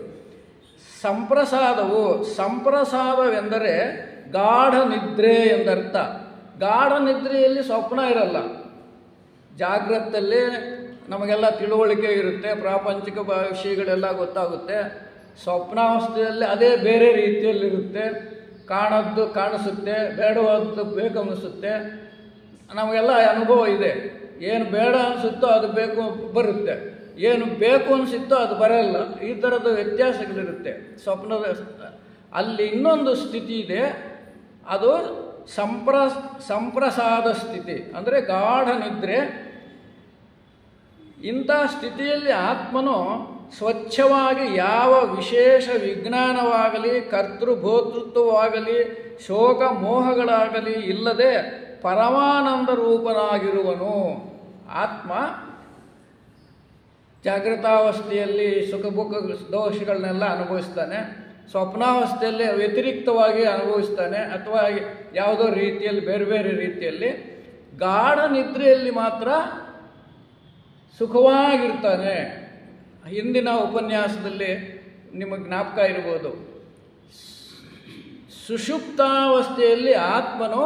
ಸಂಪ್ರಸಾದವೆಂದರೆ ಗಾಢ ನಿದ್ರೆ ಎಂದರ್ಥ. ಗಾಢ ನಿದ್ರೆಯಲ್ಲಿ ಸ್ವಪ್ನ ಇರಲ್ಲ. ಜಾಗೃತಲ್ಲಿ ನಮಗೆಲ್ಲ ತಿಳುವಳಿಕೆ ಇರುತ್ತೆ, ಪ್ರಾಪಂಚಿಕ ವಿಷಯಗಳೆಲ್ಲ ಗೊತ್ತಾಗುತ್ತೆ. ಸ್ವಪ್ನಾವಸ್ಥೆಯಲ್ಲಿ ಅದೇ ಬೇರೆ ರೀತಿಯಲ್ಲಿರುತ್ತೆ. ಕಾಣದ್ದು ಕಾಣಿಸುತ್ತೆ, ಬೇಡವಾದ್ದು ಬೇಕನ್ನಿಸುತ್ತೆ. ನಮಗೆಲ್ಲ ಅನುಭವ ಇದೆ. ಏನು ಬೇಡ ಅನಿಸುತ್ತೋ ಅದು ಬೇಕು ಬರುತ್ತೆ, ಏನು ಬೇಕು ಅನಿಸುತ್ತೋ ಅದು ಬರಲ್ಲ. ಈ ಥರದ ವ್ಯತ್ಯಾಸಗಳಿರುತ್ತೆ ಸ್ವಪ್ನದ. ಅಲ್ಲಿ ಇನ್ನೊಂದು ಸ್ಥಿತಿ ಇದೆ, ಅದು ಸಂಪ್ರಸಾದ ಸ್ಥಿತಿ, ಅಂದರೆ ಗಾಢ ನಿದ್ರೆ. ಇಂಥ ಸ್ಥಿತಿಯಲ್ಲಿ ಆತ್ಮನು ಸ್ವಚ್ಛವಾಗಿ ಯಾವ ವಿಶೇಷ ವಿಜ್ಞಾನವಾಗಲಿ, ಕರ್ತೃಭೋತೃತ್ವವಾಗಲಿ, ಶೋಕ ಮೋಹಗಳಾಗಲಿ ಇಲ್ಲದೆ ಪರಮಾನಂದ ರೂಪನಾಗಿರುವನು. ಆತ್ಮ ಜಾಗೃತಾವಸ್ಥೆಯಲ್ಲಿ ಸುಖ ದುಃಖ ದೋಷಗಳನ್ನೆಲ್ಲ ಅನುಭವಿಸ್ತಾನೆ, ಸ್ವಪ್ನಾವಸ್ಥೆಯಲ್ಲಿ ವ್ಯತಿರಿಕ್ತವಾಗಿ ಅನುಭವಿಸ್ತಾನೆ, ಅಥವಾ ಯಾವುದೋ ರೀತಿಯಲ್ಲಿ ಬೇರೆ ಬೇರೆ ರೀತಿಯಲ್ಲಿ. ಗಾಢ ನಿದ್ರೆಯಲ್ಲಿ ಮಾತ್ರ ಸುಖವಾಗಿರ್ತಾನೆ. ಹಿಂದಿನ ಉಪನ್ಯಾಸದಲ್ಲಿ ನಿಮಗೆ ಜ್ಞಾಪಕ ಇರ್ಬೋದು, ಸುಷುಪ್ತಾವಸ್ಥೆಯಲ್ಲಿ ಆತ್ಮನು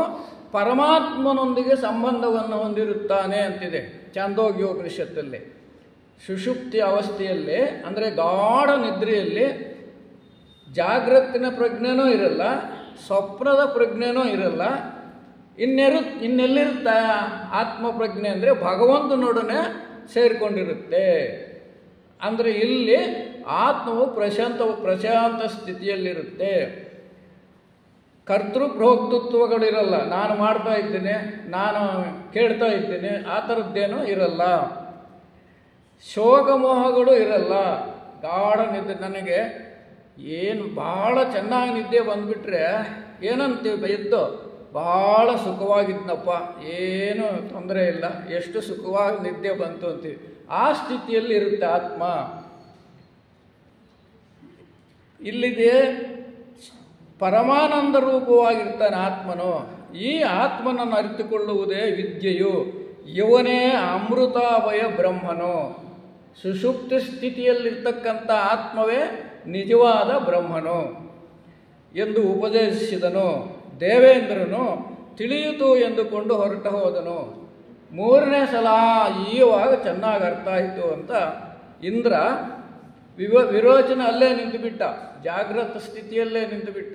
ಪರಮಾತ್ಮನೊಂದಿಗೆ ಸಂಬಂಧವನ್ನು ಹೊಂದಿರುತ್ತಾನೆ ಅಂತಿದೆ ಛಾಂದೋಗ್ಯೋಪನಿಷತ್ತಲ್ಲಿ. ಸುಷುಪ್ತಿ ಅವಸ್ಥೆಯಲ್ಲಿ ಅಂದರೆ ಗಾಢ ನಿದ್ರೆಯಲ್ಲಿ ಜಾಗೃತಿನ ಪ್ರಜ್ಞೆನೂ ಇರಲ್ಲ, ಸ್ವಪ್ನದ ಪ್ರಜ್ಞೆನೂ ಇರಲ್ಲ. ಇನ್ನೆಲ್ಲಿರುತ್ತೆ ಆತ್ಮ ಪ್ರಜ್ಞೆ ಅಂದರೆ ಭಗವಂತನೊಡನೆ ಸೇರಿಕೊಂಡಿರುತ್ತೆ. ಅಂದರೆ ಇಲ್ಲಿ ಆತ್ಮವು ಪ್ರಶಾಂತ ಸ್ಥಿತಿಯಲ್ಲಿರುತ್ತೆ. ಕರ್ತೃಭೋಕ್ತೃತ್ವಗಳಿರಲ್ಲ. ನಾನು ಮಾಡ್ತಾ ಇದ್ದೇನೆ, ನಾನು ಕೇಳ್ತಾ ಇದ್ದೇನೆ, ಆ ಥರದ್ದೇನೂ ಇರಲ್ಲ. ಶೋಕಮೋಹಗಳು ಇರಲ್ಲ. ಗಾಢ ನಿದ್ದೆ. ನನಗೆ ಏನು ಭಾಳ ಚೆನ್ನಾಗಿ ನಿದ್ದೆ ಬಂದುಬಿಟ್ರೆ ಏನಂತೀವಿ, ಎದ್ದು ಭಾಳ ಸುಖವಾಗಿದ್ನಪ್ಪ, ಏನು ತೊಂದರೆ ಇಲ್ಲ, ಎಷ್ಟು ಸುಖವಾಗಿ ನಿದ್ದೆ ಬಂತು ಅಂತೀವಿ. ಆ ಸ್ಥಿತಿಯಲ್ಲಿ ಇರುತ್ತೆ ಆತ್ಮ. ಇಲ್ಲಿದೆ ಪರಮಾನಂದ ರೂಪವಾಗಿರ್ತಾನೆ ಆತ್ಮನು. ಈ ಆತ್ಮನನ್ನು ಅರಿತುಕೊಳ್ಳುವುದೇ ವಿದ್ಯೆಯು. ಇವನೇ ಅಮೃತಾಭಯ ಬ್ರಹ್ಮನು. ಸುಷುಪ್ತಿ ಸ್ಥಿತಿಯಲ್ಲಿರ್ತಕ್ಕಂಥ ಆತ್ಮವೇ ನಿಜವಾದ ಬ್ರಹ್ಮನು ಎಂದು ಉಪದೇಶಿಸಿದನು. ದೇವೇಂದ್ರನು ತಿಳಿಯಿತು ಎಂದುಕೊಂಡು ಹೊರಟ ಹೋದನು. ಮೂರನೇ ಸಲ ಈವಾಗ ಚೆನ್ನಾಗಿ ಅರ್ಥ ಆಯಿತು ಅಂತ ಇಂದ್ರ ವಿರೋಚನ ಅಲ್ಲೇ ನಿಂತುಬಿಟ್ಟ, ಜಾಗೃತ ಸ್ಥಿತಿಯಲ್ಲೇ ನಿಂತುಬಿಟ್ಟ.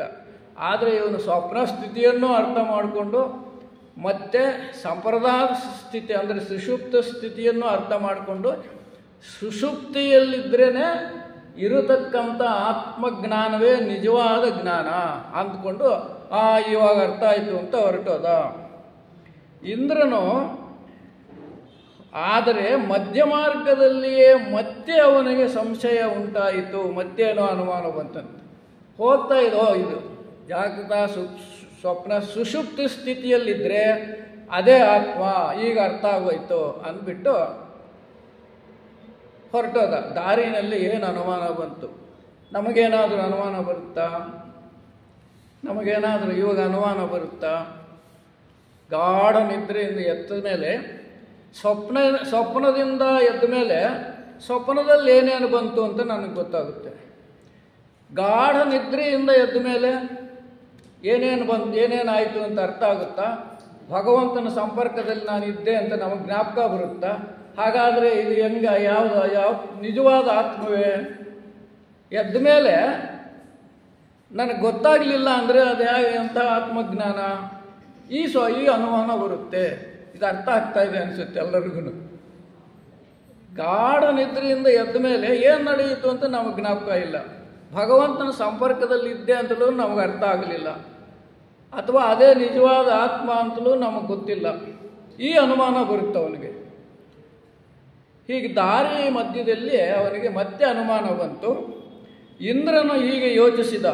ಆದರೆ ಇವನು ಸ್ವಪ್ನ ಸ್ಥಿತಿಯನ್ನು ಅರ್ಥ ಮಾಡಿಕೊಂಡು ಮತ್ತೆ ಸಂಪ್ರದಾಯ ಸ್ಥಿತಿ ಅಂದರೆ ಸುಷುಪ್ತ ಸ್ಥಿತಿಯನ್ನು ಅರ್ಥ ಮಾಡಿಕೊಂಡು ಸುಷುಪ್ತಿಯಲ್ಲಿದ್ರೇ ಇರತಕ್ಕಂಥ ಆತ್ಮಜ್ಞಾನವೇ ನಿಜವಾದ ಜ್ಞಾನ ಅಂದ್ಕೊಂಡು ಇವಾಗ ಅರ್ಥ ಆಯಿತು ಅಂತ ಹೊರಟೋದ ಇಂದ್ರನು. ಆದರೆ ಮಧ್ಯ ಮಾರ್ಗದಲ್ಲಿಯೇ ಮತ್ತೆ ಅವನಿಗೆ ಸಂಶಯ ಉಂಟಾಯಿತು, ಮತ್ತೇನೋ ಅನುಮಾನ ಬಂತಂತೆ. ಹೋಗ್ತಾ ಇದು ಜಾಗೃತ ಸ್ವಪ್ನ ಸುಷುಪ್ತಿ ಸ್ಥಿತಿಯಲ್ಲಿದ್ದರೆ ಅದೇ ಆತ್ಮ, ಈಗ ಅರ್ಥ ಆಗೋಯ್ತು ಅಂದ್ಬಿಟ್ಟು ಹೊರಟೋದ. ದಾರಿನಲ್ಲಿ ಏನು ಅನುಮಾನ ಬಂತು? ನಮಗೇನಾದರೂ ಅನುಮಾನ ಬರುತ್ತಾ? ನಮಗೇನಾದರೂ ಇವಾಗ ಅನುಮಾನ ಬರುತ್ತಾ? ಗಾಢ ನಿದ್ರೆಯಿಂದ ಎದ್ದ ಮೇಲೆ ಸ್ವಪ್ನದಿಂದ ಎದ್ದ ಮೇಲೆ ಸ್ವಪ್ನದಲ್ಲಿ ಏನೇನು ಬಂತು ಅಂತ ನನಗೆ ಗೊತ್ತಾಗುತ್ತೆ. ಗಾಢ ನಿದ್ರೆಯಿಂದ ಎದ್ದ ಮೇಲೆ ಏನೇನಾಯಿತು ಅಂತ ಅರ್ಥ ಆಗುತ್ತಾ? ಭಗವಂತನ ಸಂಪರ್ಕದಲ್ಲಿ ನಾನಿದ್ದೆ ಅಂತ ನಮಗೆ ಜ್ಞಾಪಕ ಬರುತ್ತಾ? ಹಾಗಾದರೆ ಇದು ಯಾವ ನಿಜವಾದ ಆತ್ಮವೇ? ಎದ್ದ ಮೇಲೆ ನನಗೆ ಗೊತ್ತಾಗಲಿಲ್ಲ ಅಂದರೆ ಅದು ಎಂಥ ಆತ್ಮಜ್ಞಾನ? ಈ ಅನುಮಾನ ಬರುತ್ತೆ. ಇದು ಅರ್ಥ ಆಗ್ತಾ ಇದೆ ಅನಿಸುತ್ತೆ ಎಲ್ಲರಿಗೂ. ಗಾಢ ನಿದ್ರೆಯಿಂದ ಎದ್ದ ಮೇಲೆ ಏನು ನಡೆಯಿತು ಅಂತ ನಮಗೆ ಜ್ಞಾಪಕ ಇಲ್ಲ. ಭಗವಂತನ ಸಂಪರ್ಕದಲ್ಲಿ ಇದ್ದೆ ಅಂತಲೂ ನಮಗೆ ಅರ್ಥ ಆಗಲಿಲ್ಲ, ಅಥವಾ ಅದೇ ನಿಜವಾದ ಆತ್ಮ ಅಂತಲೂ ನಮಗೆ ಗೊತ್ತಿಲ್ಲ. ಈ ಅನುಮಾನ ಬರುತ್ತೆ ಅವನಿಗೆ. ಹೀಗೆ ದಾರಿ ಮಧ್ಯದಲ್ಲಿ ಅವನಿಗೆ ಮತ್ತೆ ಅನುಮಾನ ಬಂತು. ಇಂದ್ರನು ಹೀಗೆ ಯೋಚಿಸಿದ,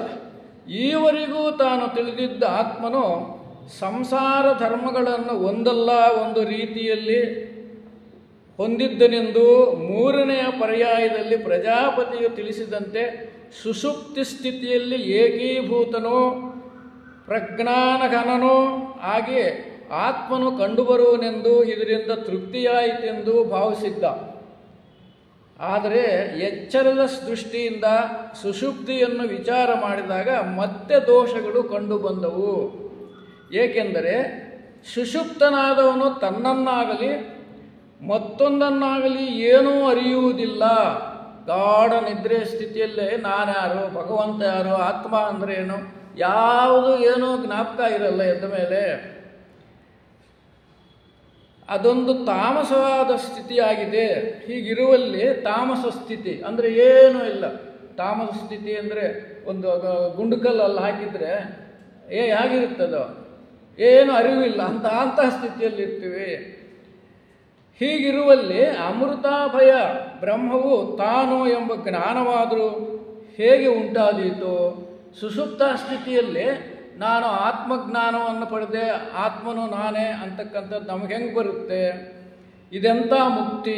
ಈವರೆಗೂ ತಾನು ತಿಳಿದಿದ್ದ ಆತ್ಮನು ಸಂಸಾರ ಧರ್ಮಗಳನ್ನು ಒಂದಲ್ಲ ಒಂದು ರೀತಿಯಲ್ಲಿ ಹೊಂದಿದ್ದನೆಂದು ಮೂರನೆಯ ಪರ್ಯಾಯದಲ್ಲಿ ಪ್ರಜಾಪತಿಯು ತಿಳಿಸಿದಂತೆ ಸುಷುಪ್ತಿ ಸ್ಥಿತಿಯಲ್ಲಿ ಏಕೀಭೂತನೋ ಪ್ರಜ್ಞಾನಘನನೋ ಆಗಿ ಆತ್ಮನು ಕಂಡುಬರುವನೆಂದು ಇದರಿಂದ ತೃಪ್ತಿಯಾಯಿತೆಂದು ಭಾವಿಸಿದ್ದ. ಆದರೆ ಎಚ್ಚರದ ದೃಷ್ಟಿಯಿಂದ ಸುಷುಪ್ತಿಯನ್ನು ವಿಚಾರ ಮಾಡಿದಾಗ ಮತ್ತೆ ದೋಷಗಳು ಕಂಡುಬಂದವು. ಏಕೆಂದರೆ ಸುಷುಪ್ತನಾದವನು ತನ್ನನ್ನಾಗಲಿ ಮತ್ತೊಂದನ್ನಾಗಲಿ ಏನೂ ಅರಿಯುವುದಿಲ್ಲ. ಗಾಢ ನಿದ್ರೆ ಸ್ಥಿತಿಯಲ್ಲೇ ನಾನ್ಯಾರು, ಭಗವಂತ ಯಾರು, ಆತ್ಮ ಅಂದರೆ ಏನು, ಯಾವುದು ಏನೂ ಜ್ಞಾಪಕ ಇರಲ್ಲ ಎದ್ದ ಮೇಲೆ. ಅದೊಂದು ತಾಮಸವಾದ ಸ್ಥಿತಿಯಾಗಿದೆ. ಹೀಗಿರುವಲ್ಲಿ ತಾಮಸ ಸ್ಥಿತಿ ಅಂದರೆ ಏನೂ ಇಲ್ಲ. ತಾಮಸ ಸ್ಥಿತಿ ಅಂದರೆ ಒಂದು ಗುಂಡುಕಲ್ಲಲ್ಲಿ ಹಾಕಿದರೆ ಹೇಗಿರುತ್ತದೋ, ಏನು ಅರಿವಿಲ್ಲ ಅಂತಹ ಸ್ಥಿತಿಯಲ್ಲಿರ್ತೀವಿ. ಹೀಗಿರುವಲ್ಲಿ ಅಮೃತಾಭಯ ಬ್ರಹ್ಮವು ತಾನು ಎಂಬ ಜ್ಞಾನವಾದರೂ ಹೇಗೆ ಉಂಟಾದೀತು? ಸುಷುಪ್ತ ಸ್ಥಿತಿಯಲ್ಲಿ ನಾನು ಆತ್ಮಜ್ಞಾನವನ್ನು ಪಡೆದೆ, ಆತ್ಮನು ನಾನೇ ಅಂತಕ್ಕಂಥದ್ದು ನಮಗೆ ಹೆಂಗೆ ಬರುತ್ತೆ? ಇದೆಂಥ ಮುಕ್ತಿ?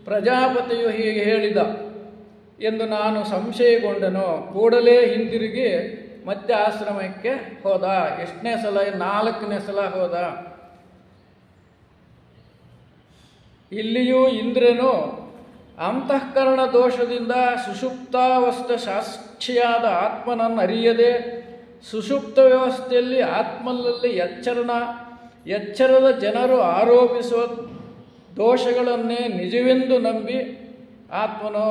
ಪ್ರಜಾಪತಿಯು ಹೀಗೆ ಹೇಳಿದ ಎಂದು ನಾನು ಸಂಶಯಗೊಂಡನು. ಕೂಡಲೇ ಹಿಂದಿರುಗಿ ಮತ್ತೆ ಆಶ್ರಮಕ್ಕೆ ಹೋದ. ಎಷ್ಟನೇ ಸಲ? 4ನೇ ಸಲ ಹೋದ. ಇಲ್ಲಿಯೂ ಇಂದ್ರನು ಅಂತಃಕರಣ ದೋಷದಿಂದ ಸುಷುಪ್ತಾವಸ್ಥ ಸಾಕ್ಷಿಯಾದ ಆತ್ಮನನ್ನು ಅರಿಯದೆ ಸುಷುಪ್ತ ವ್ಯವಸ್ಥೆಯಲ್ಲಿ ಆತ್ಮನಲ್ಲಿ ಎಚ್ಚರದ ಜನರು ಆರೋಪಿಸುವ ದೋಷಗಳನ್ನೇ ನಿಜವೆಂದು ನಂಬಿ ಆತ್ಮನು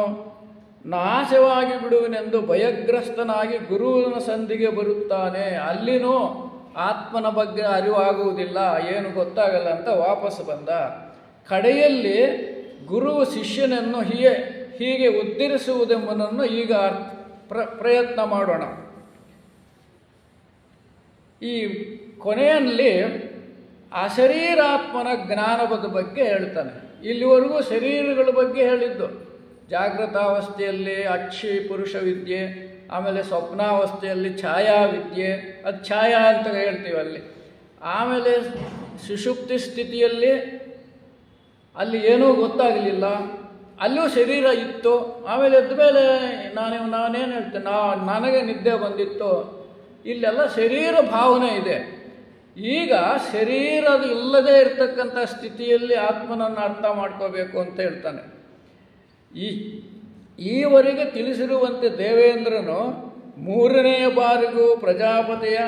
ನಾಶವಾಗಿ ಬಿಡುವನೆಂದು ಭಯಗ್ರಸ್ತನಾಗಿ ಗುರುವಿನ ಸಂಧಿಗೆ ಬರುತ್ತಾನೆ. ಅಲ್ಲಿನೂ ಆತ್ಮನ ಬಗ್ಗೆ ಅರಿವಾಗುವುದಿಲ್ಲ, ಏನು ಗೊತ್ತಾಗಲ್ಲ ಅಂತ ವಾಪಸ್ ಬಂದ. ಕಡೆಯಲ್ಲಿ ಗುರುವು ಶಿಷ್ಯನನ್ನು ಹೀಗೆ ಉದ್ಧರಿಸುವುದೆಂಬುದನ್ನು ಈಗ ಪ್ರಯತ್ನ ಮಾಡೋಣ. ಈ ಕೊನೆಯಲ್ಲಿ ಅಶರೀರಾತ್ಮನ ಜ್ಞಾನದ ಬಗ್ಗೆ ಹೇಳ್ತಾನೆ. ಇಲ್ಲಿವರೆಗೂ ಶರೀರಗಳ ಬಗ್ಗೆ ಹೇಳಿದ್ದು. ಜಾಗೃತಾವಸ್ಥೆಯಲ್ಲಿ ಅಕ್ಷಿ ಪುರುಷ ವಿದ್ಯೆ, ಆಮೇಲೆ ಸ್ವಪ್ನಾವಸ್ಥೆಯಲ್ಲಿ ಛಾಯಾವಿದ್ಯೆ, ಅದು ಛಾಯಾ ಅಂತ ಹೇಳ್ತೀವಿ ಅಲ್ಲಿ. ಆಮೇಲೆ ಸುಷುಪ್ತಿ ಸ್ಥಿತಿಯಲ್ಲಿ ಅಲ್ಲಿ ಏನೂ ಗೊತ್ತಾಗಲಿಲ್ಲ, ಅಲ್ಲೂ ಶರೀರ ಇತ್ತು. ಆಮೇಲೆ ಎದ್ದ ಮೇಲೆ ನಾನೇನು ಹೇಳ್ತೇನೆ, ನನಗೆ ನಿದ್ದೆ ಬಂದಿತ್ತು. ಇಲ್ಲೆಲ್ಲ ಶರೀರ ಭಾವನೆ ಇದೆ. ಈಗ ಶರೀರದ ಇಲ್ಲದೇ ಇರತಕ್ಕಂಥ ಸ್ಥಿತಿಯಲ್ಲಿ ಆತ್ಮನನ್ನು ಅರ್ಥ ಮಾಡ್ಕೋಬೇಕು ಅಂತ ಹೇಳ್ತಾನೆ. ಈವರೆಗೆ ತಿಳಿಸಿರುವಂತೆ ದೇವೇಂದ್ರನು 3ನೆಯ ಬಾರಿಗೂ ಪ್ರಜಾಪತಿಯ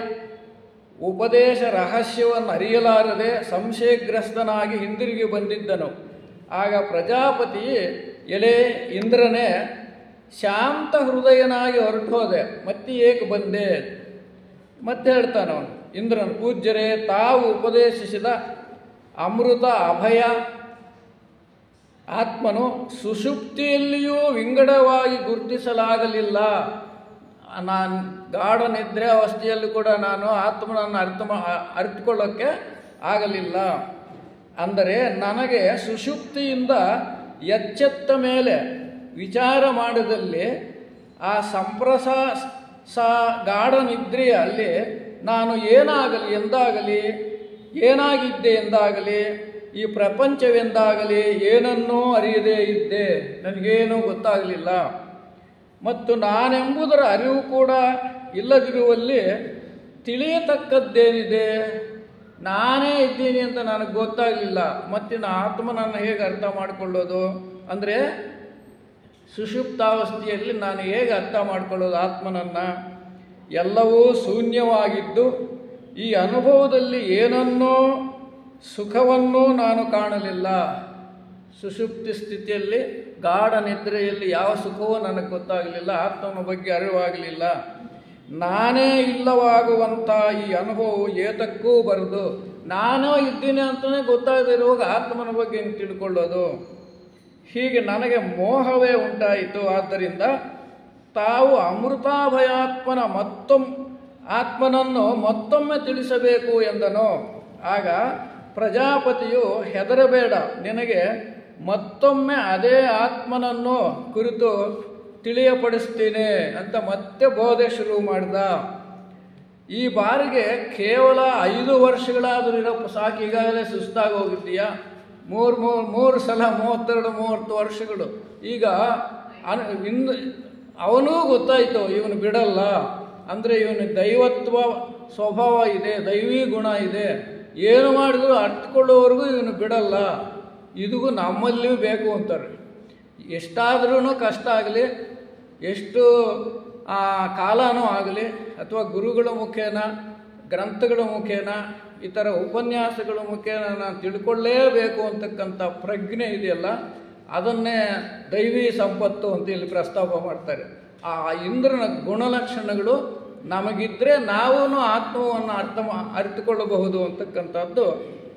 ಉಪದೇಶ ರಹಸ್ಯವನ್ನು ಅರಿಯಲಾರದೆ ಸಂಶಯಗ್ರಸ್ತನಾಗಿ ಹಿಂದಿರುಗಿ ಬಂದಿದ್ದನು. ಆಗ ಪ್ರಜಾಪತಿ, ಎಲೆ ಇಂದ್ರನೇ, ಶಾಂತ ಹೃದಯನಾಗಿ ಹೊರಟೋದೆ, ಮತ್ತೆ ಏಕೆ ಬಂದೆ? ಮತ್ತೆ ಹೇಳ್ತಾನವನು ಇಂದ್ರನು, ಪೂಜ್ಯರೇ, ತಾವು ಉಪದೇಶಿಸಿದ ಅಮೃತ ಅಭಯ ಆತ್ಮನು ಸುಷುಪ್ತಿಯಲ್ಲಿಯೂ ವಿಂಗಡವಾಗಿ ಗುರುತಿಸಲಾಗಲಿಲ್ಲ. ನಾನು ಗಾಢ ನಿದ್ರೆ ಅವಸ್ಥೆಯಲ್ಲಿ ಕೂಡ ನಾನು ಆತ್ಮನನ್ನು ಅರಿತುಕೊಳ್ಳೋಕ್ಕೆ ಆಗಲಿಲ್ಲ. ಅಂದರೆ ನನಗೆ ಸುಷುಪ್ತಿಯಿಂದ ಎಚ್ಚೆತ್ತ ಮೇಲೆ ವಿಚಾರ ಮಾಡಿದಲ್ಲಿ ಆ ಗಾಢ ನಿದ್ರೆಯಲ್ಲಿ ನಾನು ಏನಾಗಲಿ ಎಂದಾಗಲಿ, ಏನಾಗಿದ್ದೆ ಎಂದಾಗಲಿ, ಈ ಪ್ರಪಂಚವೆಂದಾಗಲಿ ಏನನ್ನೂ ಅರಿಯದೇ ಇದ್ದೆ, ನನಗೇನೂ ಗೊತ್ತಾಗಲಿಲ್ಲ. ಮತ್ತು ನಾನೆಂಬುದರ ಅರಿವು ಕೂಡ ಇಲ್ಲದಿರುವಲ್ಲಿ ತಿಳಿಯತಕ್ಕದ್ದೇನಿದೆ? ನಾನೇ ಇದ್ದೀನಿ ಅಂತ ನನಗೆ ಗೊತ್ತಾಗಲಿಲ್ಲ. ಮತ್ತಿನ್ನು ಆತ್ಮನನ್ನು ಹೇಗೆ ಅರ್ಥ ಮಾಡಿಕೊಳ್ಳೋದು? ಅಂದರೆ ಸುಷುಪ್ತಾವಸ್ಥೆಯಲ್ಲಿ ನಾನು ಹೇಗೆ ಅರ್ಥ ಮಾಡಿಕೊಳ್ಳೋದು ಆತ್ಮನನ್ನು? ಎಲ್ಲವೂ ಶೂನ್ಯವಾಗಿದ್ದು ಈ ಅನುಭವದಲ್ಲಿ ಏನನ್ನೋ ಸುಖವನ್ನೂ ನಾನು ಕಾಣಲಿಲ್ಲ. ಸುಷುಪ್ತಿ ಸ್ಥಿತಿಯಲ್ಲಿ ಗಾಢ ನಿದ್ರೆಯಲ್ಲಿ ಯಾವ ಸುಖವೂ ನನಗೆ ಗೊತ್ತಾಗಲಿಲ್ಲ, ಆತ್ಮನ ಬಗ್ಗೆ ಅರಿವಾಗಲಿಲ್ಲ. ನಾನೇ ಇಲ್ಲವಾಗುವಂಥ ಈ ಅನುಭವವು ಏತಕ್ಕೂ ಬರದು. ನಾನೂ ಇದ್ದೀನಿ ಅಂತಲೇ ಗೊತ್ತಾಗದಿರುವಾಗ ಆತ್ಮನ ಬಗ್ಗೆ ಹೆಂಗೆ ತಿಳ್ಕೊಳ್ಳೋದು? ಹೀಗೆ ನನಗೆ ಮೋಹವೇ ಉಂಟಾಯಿತು. ಆದ್ದರಿಂದ ತಾವು ಅಮೃತಾಭಯಾತ್ಮನ ಆತ್ಮನನ್ನು ಮತ್ತೊಮ್ಮೆ ತಿಳಿಸಬೇಕು ಎಂದನು. ಆಗ ಪ್ರಜಾಪತಿಯು, ಹೆದರಬೇಡ, ನಿನಗೆ ಮತ್ತೊಮ್ಮೆ ಅದೇ ಆತ್ಮನನ್ನು ಕುರಿತು ತಿಳಿಯಪಡಿಸ್ತೀನಿ ಅಂತ ಮತ್ತೆ ಬೋಧೆ ಶುರು ಮಾಡಿದ. ಈ ಬಾರಿಗೆ ಕೇವಲ 5 ವರ್ಷಗಳಾದರೂ ಇರೋ ಸಾಕು, ಈಗಾಗಲೇ ಸುಸ್ತಾಗಿ ಹೋಗಿದ್ದೀಯಾ? ಮೂರು ಸಲ 32-30 ವರ್ಷಗಳು. ಈಗ ಇನ್ನು ಅವನೂ ಗೊತ್ತಾಯಿತು ಇವನು ಬಿಡಲ್ಲ, ಅಂದರೆ ಇವನು ದೈವತ್ವ ಸ್ವಭಾವ ಇದೆ, ದೈವೀ ಗುಣ ಇದೆ, ಏನು ಮಾಡಿದ್ರು ಅರ್ಥಕೊಳ್ಳೋವರೆಗೂ ಇವನು ಬಿಡಲ್ಲ, ಇದೂ ನಮ್ಮಲ್ಲಿಯೂ ಬೇಕು ಅಂತಾರೆ. ಎಷ್ಟಾದ್ರೂ ಕಷ್ಟ ಆಗಲಿ, ಎಷ್ಟು ಕಾಲನೂ ಆಗಲಿ, ಅಥವಾ ಗುರುಗಳ ಮುಖೇನ, ಗ್ರಂಥಗಳ ಮುಖೇನ, ಈ ಥರ ಉಪನ್ಯಾಸಗಳ ಮುಖೇನ ನಾನು ತಿಳ್ಕೊಳ್ಳೇಬೇಕು ಅಂತಕ್ಕಂಥ ಪ್ರಜ್ಞೆ ಇದೆಯಲ್ಲ, ಅದನ್ನೇ ದೈವೀ ಸಂಪತ್ತು ಅಂತ ಇಲ್ಲಿ ಪ್ರಸ್ತಾಪ ಮಾಡ್ತಾರೆ. ಆ ಇಂದ್ರನ ಗುಣಲಕ್ಷಣಗಳು ನಮಗಿದ್ದರೆ ನಾವೂ ಆತ್ಮವನ್ನು ಅರಿತುಕೊಳ್ಳಬಹುದು ಅಂತಕ್ಕಂಥದ್ದು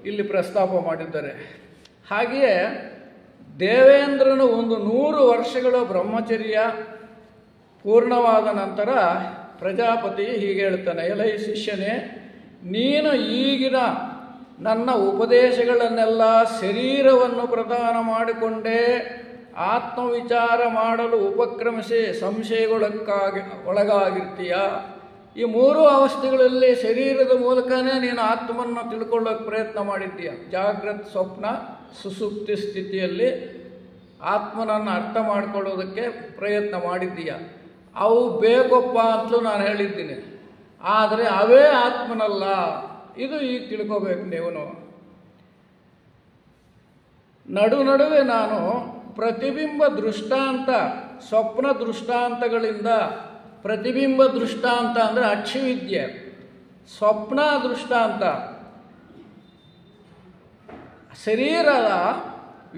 ಇಲ್ಲಿ ಪ್ರಸ್ತಾಪ ಮಾಡಿದ್ದಾರೆ. ಹಾಗೆಯೇ ದೇವೇಂದ್ರನು 100 ವರ್ಷಗಳ ಬ್ರಹ್ಮಚರ್ಯ ಪೂರ್ಣವಾದ ನಂತರ ಪ್ರಜಾಪತಿ ಹೀಗೆ ಹೇಳ್ತಾನೆ, ಎಲೈ ಶಿಷ್ಯನೇ, ನೀನು ಈಗಿನ ನನ್ನ ಉಪದೇಶಗಳನ್ನೆಲ್ಲ ಶರೀರವನ್ನು ಪ್ರದಾನ ಮಾಡಿಕೊಂಡೇ ಆತ್ಮವಿಚಾರ ಮಾಡಲು ಉಪಕ್ರಮಿಸಿ ಒಳಗಾಗಿರ್ತೀಯ. ಈ 3 ಅವಸ್ಥೆಗಳಲ್ಲಿ ಶರೀರದ ಮೂಲಕನೇ ನೀನು ಆತ್ಮವನ್ನು ತಿಳ್ಕೊಳ್ಳೋಕೆ ಪ್ರಯತ್ನ ಮಾಡಿದ್ದೀಯ. ಜಾಗ್ರತ್, ಸ್ವಪ್ನ, ಸುಸುಪ್ತಿ ಸ್ಥಿತಿಯಲ್ಲಿ ಆತ್ಮನನ್ನು ಅರ್ಥ ಮಾಡಿಕೊಳ್ಳೋದಕ್ಕೆ ಪ್ರಯತ್ನ ಮಾಡಿದ್ದೀಯ. ಅವು ಬೇಕಪ್ಪ ಅಂತಲೂ ನಾನು ಹೇಳಿದ್ದೀನಿ, ಆದರೆ ಅವೇ ಆತ್ಮನಲ್ಲ. ಇದು ಈಗ ತಿಳ್ಕೋಬೇಕು ನೀವು. ನಡುವೆ ನಾನು ಪ್ರತಿಬಿಂಬ ದೃಷ್ಟಾಂತ, ಸ್ವಪ್ನ ದೃಷ್ಟಾಂತಗಳಿಂದ, ಪ್ರತಿಬಿಂಬ ದೃಷ್ಟಾಂತ ಅಂದರೆ ಅಕ್ಷಿವಿದ್ಯೆ, ಸ್ವಪ್ನ ದೃಷ್ಟಾಂತ ಶರೀರದ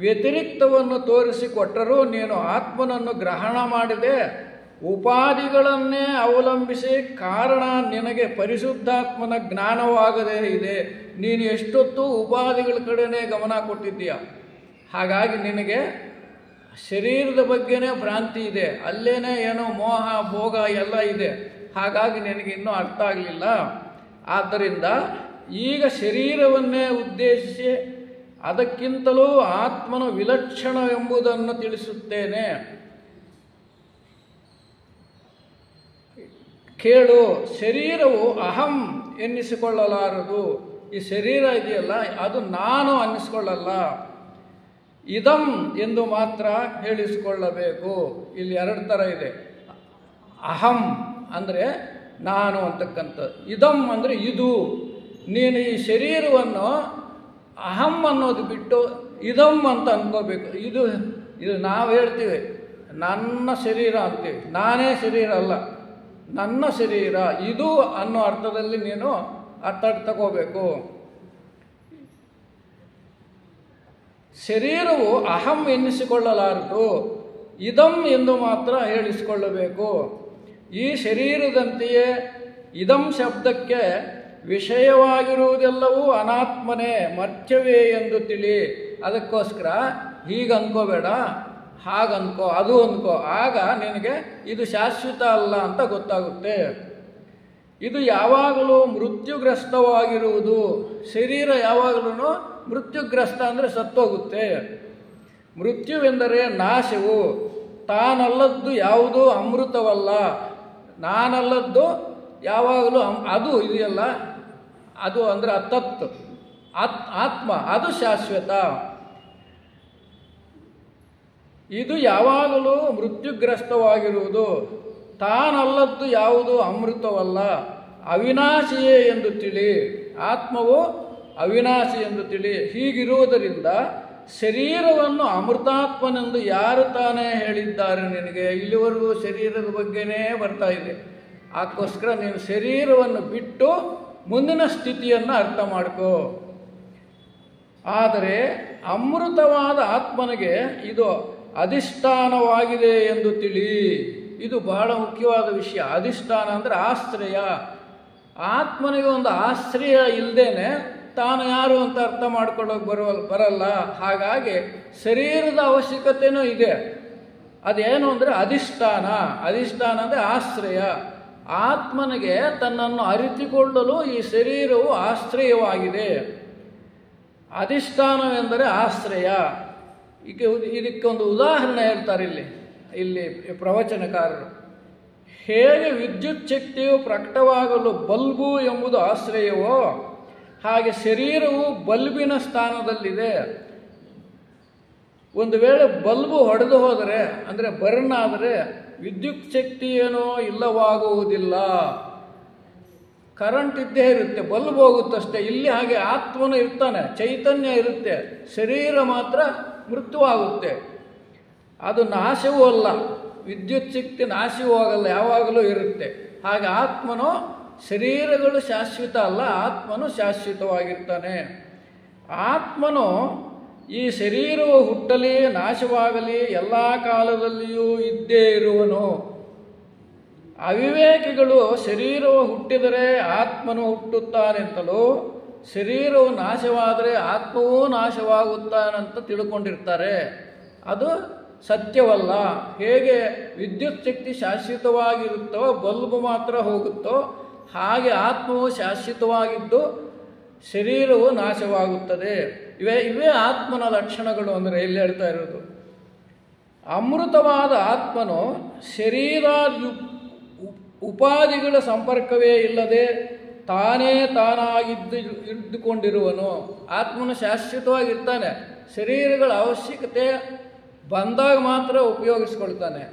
ವ್ಯತಿರಿಕ್ತವನ್ನು ತೋರಿಸಿಕೊಟ್ಟರೂ ನೀನು ಆತ್ಮನನ್ನು ಗ್ರಹಣ ಮಾಡಿದೆ ಉಪಾಧಿಗಳನ್ನೇ ಅವಲಂಬಿಸಿ ಕಾರಣ ನಿನಗೆ ಪರಿಶುದ್ಧಾತ್ಮನ ಜ್ಞಾನವಾಗದೇ ಇದೆ. ನೀನು ಎಷ್ಟೊತ್ತು ಉಪಾಧಿಗಳ ಕಡೆನೇ ಗಮನ ಕೊಟ್ಟಿದ್ದೀಯ. ಹಾಗಾಗಿ ನಿನಗೆ ಶರೀರದ ಬಗ್ಗೆನೇ ಭ್ರಾಂತಿ ಇದೆ, ಅಲ್ಲೇನೇ ಏನೋ ಮೋಹ ಭೋಗ ಎಲ್ಲ ಇದೆ. ಹಾಗಾಗಿ ನಿನಗೆ ಇನ್ನೂ ಅರ್ಥ ಆಗಲಿಲ್ಲ. ಆದ್ದರಿಂದ ಈಗ ಶರೀರವನ್ನೇ ಉದ್ದೇಶಿಸಿ ಅದಕ್ಕಿಂತಲೂ ಆತ್ಮನ ವಿಲಕ್ಷಣವೆಂಬುದನ್ನು ತಿಳಿಸುತ್ತೇನೆ. ಕೇಳು, ಶರೀರವು ಅಹಂ ಎನ್ನಿಸಿಕೊಳ್ಳಲಾರದು. ಈ ಶರೀರ ಇದೆಯಲ್ಲ, ಅದು ನಾನು ಅನ್ನಿಸ್ಕೊಳ್ಳಲ್ಲ. ಇದಂ ಎಂದು ಮಾತ್ರ ಹೇಳಿಸಿಕೊಳ್ಳಬೇಕು. ಇಲ್ಲಿ 2 ಥರ ಇದೆ. ಅಹಂ ಅಂದರೆ ನಾನು ಅಂತಕ್ಕಂಥದ್ದು, ಇದಂ ಅಂದರೆ ಇದು. ನೀನು ಈ ಶರೀರವನ್ನು ಅಹಂ ಅನ್ನೋದು ಬಿಟ್ಟು ಇದಂ ಅಂತ ಅನ್ಕೋಬೇಕು. ಇದು ನಾವು ಹೇಳ್ತೀವಿ ನನ್ನ ಶರೀರ ಅಂತೀವಿ, ನಾನೇ ಶರೀರ ಅಲ್ಲ, ನನ್ನ ಶರೀರ ಇದು ಅನ್ನೋ ಅರ್ಥದಲ್ಲಿ ನೀನು ಅರ್ಥ ತಗೋಬೇಕು. ಶರೀರವು ಅಹಂ ಎನ್ನಿಸಿಕೊಳ್ಳಲಾರದು, ಇದಂ ಎಂದು ಮಾತ್ರ ಹೇಳಿಸಿಕೊಳ್ಳಬೇಕು. ಈ ಶರೀರದಂತೆಯೇ ಇದಂ ಶಬ್ದಕ್ಕೆ ವಿಷಯವಾಗಿರುವುದೆಲ್ಲವೂ ಅನಾತ್ಮನೇ, ಮರ್ತ್ಯವೇ ಎಂದು ತಿಳಿ. ಅದಕ್ಕೋಸ್ಕರ ಹೀಗೆ ಅನ್ಕೋಬೇಡ, ಹಾಗನ್ಕೋ, ಅದು ಅನ್ಕೋ. ಆಗ ನಿನಗೆ ಇದು ಶಾಶ್ವತ ಅಲ್ಲ ಅಂತ ಗೊತ್ತಾಗುತ್ತೆ. ಇದು ಯಾವಾಗಲೂ ಮೃತ್ಯುಗ್ರಸ್ತವಾಗಿರುವುದು. ಶರೀರ ಯಾವಾಗಲೂ ಮೃತ್ಯುಗ್ರಸ್ತ ಅಂದರೆ ಸತ್ತೋಗುತ್ತೆ. ಮೃತ್ಯುವೆಂದರೆ ನಾಶವು, ತಾನಲ್ಲದ್ದು ಯಾವುದೂ ಅಮೃತವಲ್ಲ. ನಾನಲ್ಲದ್ದು ಯಾವಾಗಲೂ ಅದು ಇದೆಯಲ್ಲ, ಅದು ಅಂದರೆ ತತ್ ಆತ್ಮ, ಅದು ಶಾಶ್ವತ. ಇದು ಯಾವಾಗಲೂ ಮೃತ್ಯುಗ್ರಸ್ತವಾಗಿರುವುದು. ತಾನಲ್ಲದ್ದು ಯಾವುದು ಅಮೃತವಲ್ಲ, ಅವಿನಾಶಿಯೇ ಎಂದು ತಿಳಿ. ಆತ್ಮವು ಅವಿನಾಶಿ ಎಂದು ತಿಳಿ. ಹೀಗಿರುವುದರಿಂದ ಶರೀರವನ್ನು ಅಮೃತಾತ್ಮನೆಂದು ಯಾರು ತಾನೇ ಹೇಳಿದ್ದಾರೆ ನಿನಗೆ? ಇಲ್ಲಿವರೆಗೂ ಶರೀರದ ಬಗ್ಗೆನೇ ಬರ್ತಾ ಇದೆ. ಅದಕ್ಕೋಸ್ಕರ ನೀನು ಶರೀರವನ್ನು ಬಿಟ್ಟು ಮುಂದಿನ ಸ್ಥಿತಿಯನ್ನು ಅರ್ಥ ಮಾಡ್ಕೋ. ಆದರೆ ಅಮೃತವಾದ ಆತ್ಮನಿಗೆ ಇದು ಅಧಿಷ್ಠಾನವಾಗಿದೆ ಎಂದು ತಿಳಿ. ಇದು ಬಹಳ ಮುಖ್ಯವಾದ ವಿಷಯ. ಅಧಿಷ್ಠಾನ ಅಂದರೆ ಆಶ್ರಯ. ಆತ್ಮನಿಗೆ ಒಂದು ಆಶ್ರಯ ಇಲ್ಲದೇನೆ ತಾನು ಯಾರು ಅಂತ ಅರ್ಥ ಮಾಡ್ಕೊಳ್ಳೋಕೆ ಬರಲ್ಲ. ಹಾಗಾಗಿ ಶರೀರದ ಅವಶ್ಯಕತೆಯೂ ಇದೆ. ಅದೇನು ಅಂದರೆ ಅಧಿಷ್ಠಾನ. ಅಧಿಷ್ಠಾನ ಅಂದರೆ ಆಶ್ರಯ. ಆತ್ಮನಿಗೆ ತನ್ನನ್ನು ಅರಿತುಕೊಳ್ಳಲು ಈ ಶರೀರವು ಆಶ್ರಯವಾಗಿದೆ. ಅಧಿಷ್ಠಾನವೆಂದರೆ ಆಶ್ರಯ. ಇದಕ್ಕೊಂದು ಉದಾಹರಣೆ ಹೇಳ್ತಾರೆ ಇಲ್ಲಿ ಪ್ರವಚನಕಾರರು. ಹೇಗೆ ವಿದ್ಯುತ್ ಶಕ್ತಿಯು ಪ್ರಕಟವಾಗಲು ಬಲ್ಬು ಎಂಬುದು ಆಶ್ರಯವೋ, ಹಾಗೆ ಶರೀರವು ಬಲ್ಬಿನ ಸ್ಥಾನದಲ್ಲಿದೆ. ಒಂದು ವೇಳೆ ಬಲ್ಬು ಹೊಡೆದು ಹೋದರೆ ಅಂದರೆ ಬರ್ನ್ ಆದರೆ ವಿದ್ಯುತ್ ಶಕ್ತಿ ಏನೋ ಇಲ್ಲವಾಗುವುದಿಲ್ಲ. ಕರೆಂಟ್ ಇದ್ದೇ ಇರುತ್ತೆ, ಬಲ್ಬ್ ಹೋಗುತ್ತಷ್ಟೇ. ಇಲ್ಲಿ ಹಾಗೆ ಆತ್ಮನು ಇರ್ತಾನೆ, ಚೈತನ್ಯ ಇರುತ್ತೆ, ಶರೀರ ಮಾತ್ರ ಮೃತ್ಯುವಾಗುತ್ತೆ. ಅದು ನಾಶವೂ ಅಲ್ಲ, ವಿದ್ಯುತ್ ಶಕ್ತಿ ನಾಶವೂ ಆಗಲ್ಲ, ಯಾವಾಗಲೂ ಇರುತ್ತೆ. ಹಾಗೆ ಆತ್ಮನು, ಶರೀರಗಳು ಶಾಶ್ವತ ಅಲ್ಲ, ಆತ್ಮನು ಶಾಶ್ವತವಾಗಿರ್ತಾನೆ. ಆತ್ಮನು ಈ ಶರೀರವು ಹುಟ್ಟಲಿ ನಾಶವಾಗಲಿ ಎಲ್ಲ ಕಾಲದಲ್ಲಿಯೂ ಇದ್ದೇ ಇರುವನು. ಅವಿವೇಕಿಗಳು ಶರೀರವು ಹುಟ್ಟಿದರೆ ಆತ್ಮನು ಹುಟ್ಟುತ್ತಾನೆಂತಲೂ, ಶರೀರವು ನಾಶವಾದರೆ ಆತ್ಮವೂ ನಾಶವಾಗುತ್ತಾನಂತ ತಿಳ್ಕೊಂಡಿರ್ತಾರೆ. ಅದು ಸತ್ಯವಲ್ಲ. ಹೇಗೆ ವಿದ್ಯುತ್ ಶಕ್ತಿ ಶಾಶ್ವತವಾಗಿರುತ್ತೋ, ಬಲ್ಬ್ ಮಾತ್ರ ಹೋಗುತ್ತೋ, ಹಾಗೆ ಆತ್ಮವು ಶಾಶ್ವತವಾಗಿದ್ದು ಶರೀರವು ನಾಶವಾಗುತ್ತದೆ. ಇವೇ ಆತ್ಮನ ಲಕ್ಷಣಗಳು ಅಂದರೆ ಇಲ್ಲಿ ಹೇಳ್ತಾ ಇರೋದು. ಅಮೃತವಾದ ಆತ್ಮನು ಶರೀರ ಉಪಾಧಿಗಳ ಸಂಪರ್ಕವೇ ಇಲ್ಲದೆ ತಾನೇ ಇದ್ದುಕೊಂಡಿರುವನು. ಆತ್ಮನು ಶಾಶ್ವತವಾಗಿರ್ತಾನೆ, ಶರೀರಗಳ ಅವಶ್ಯಕತೆ ಬಂದಾಗ ಮಾತ್ರ ಉಪಯೋಗಿಸ್ಕೊಳ್ತಾನೆ.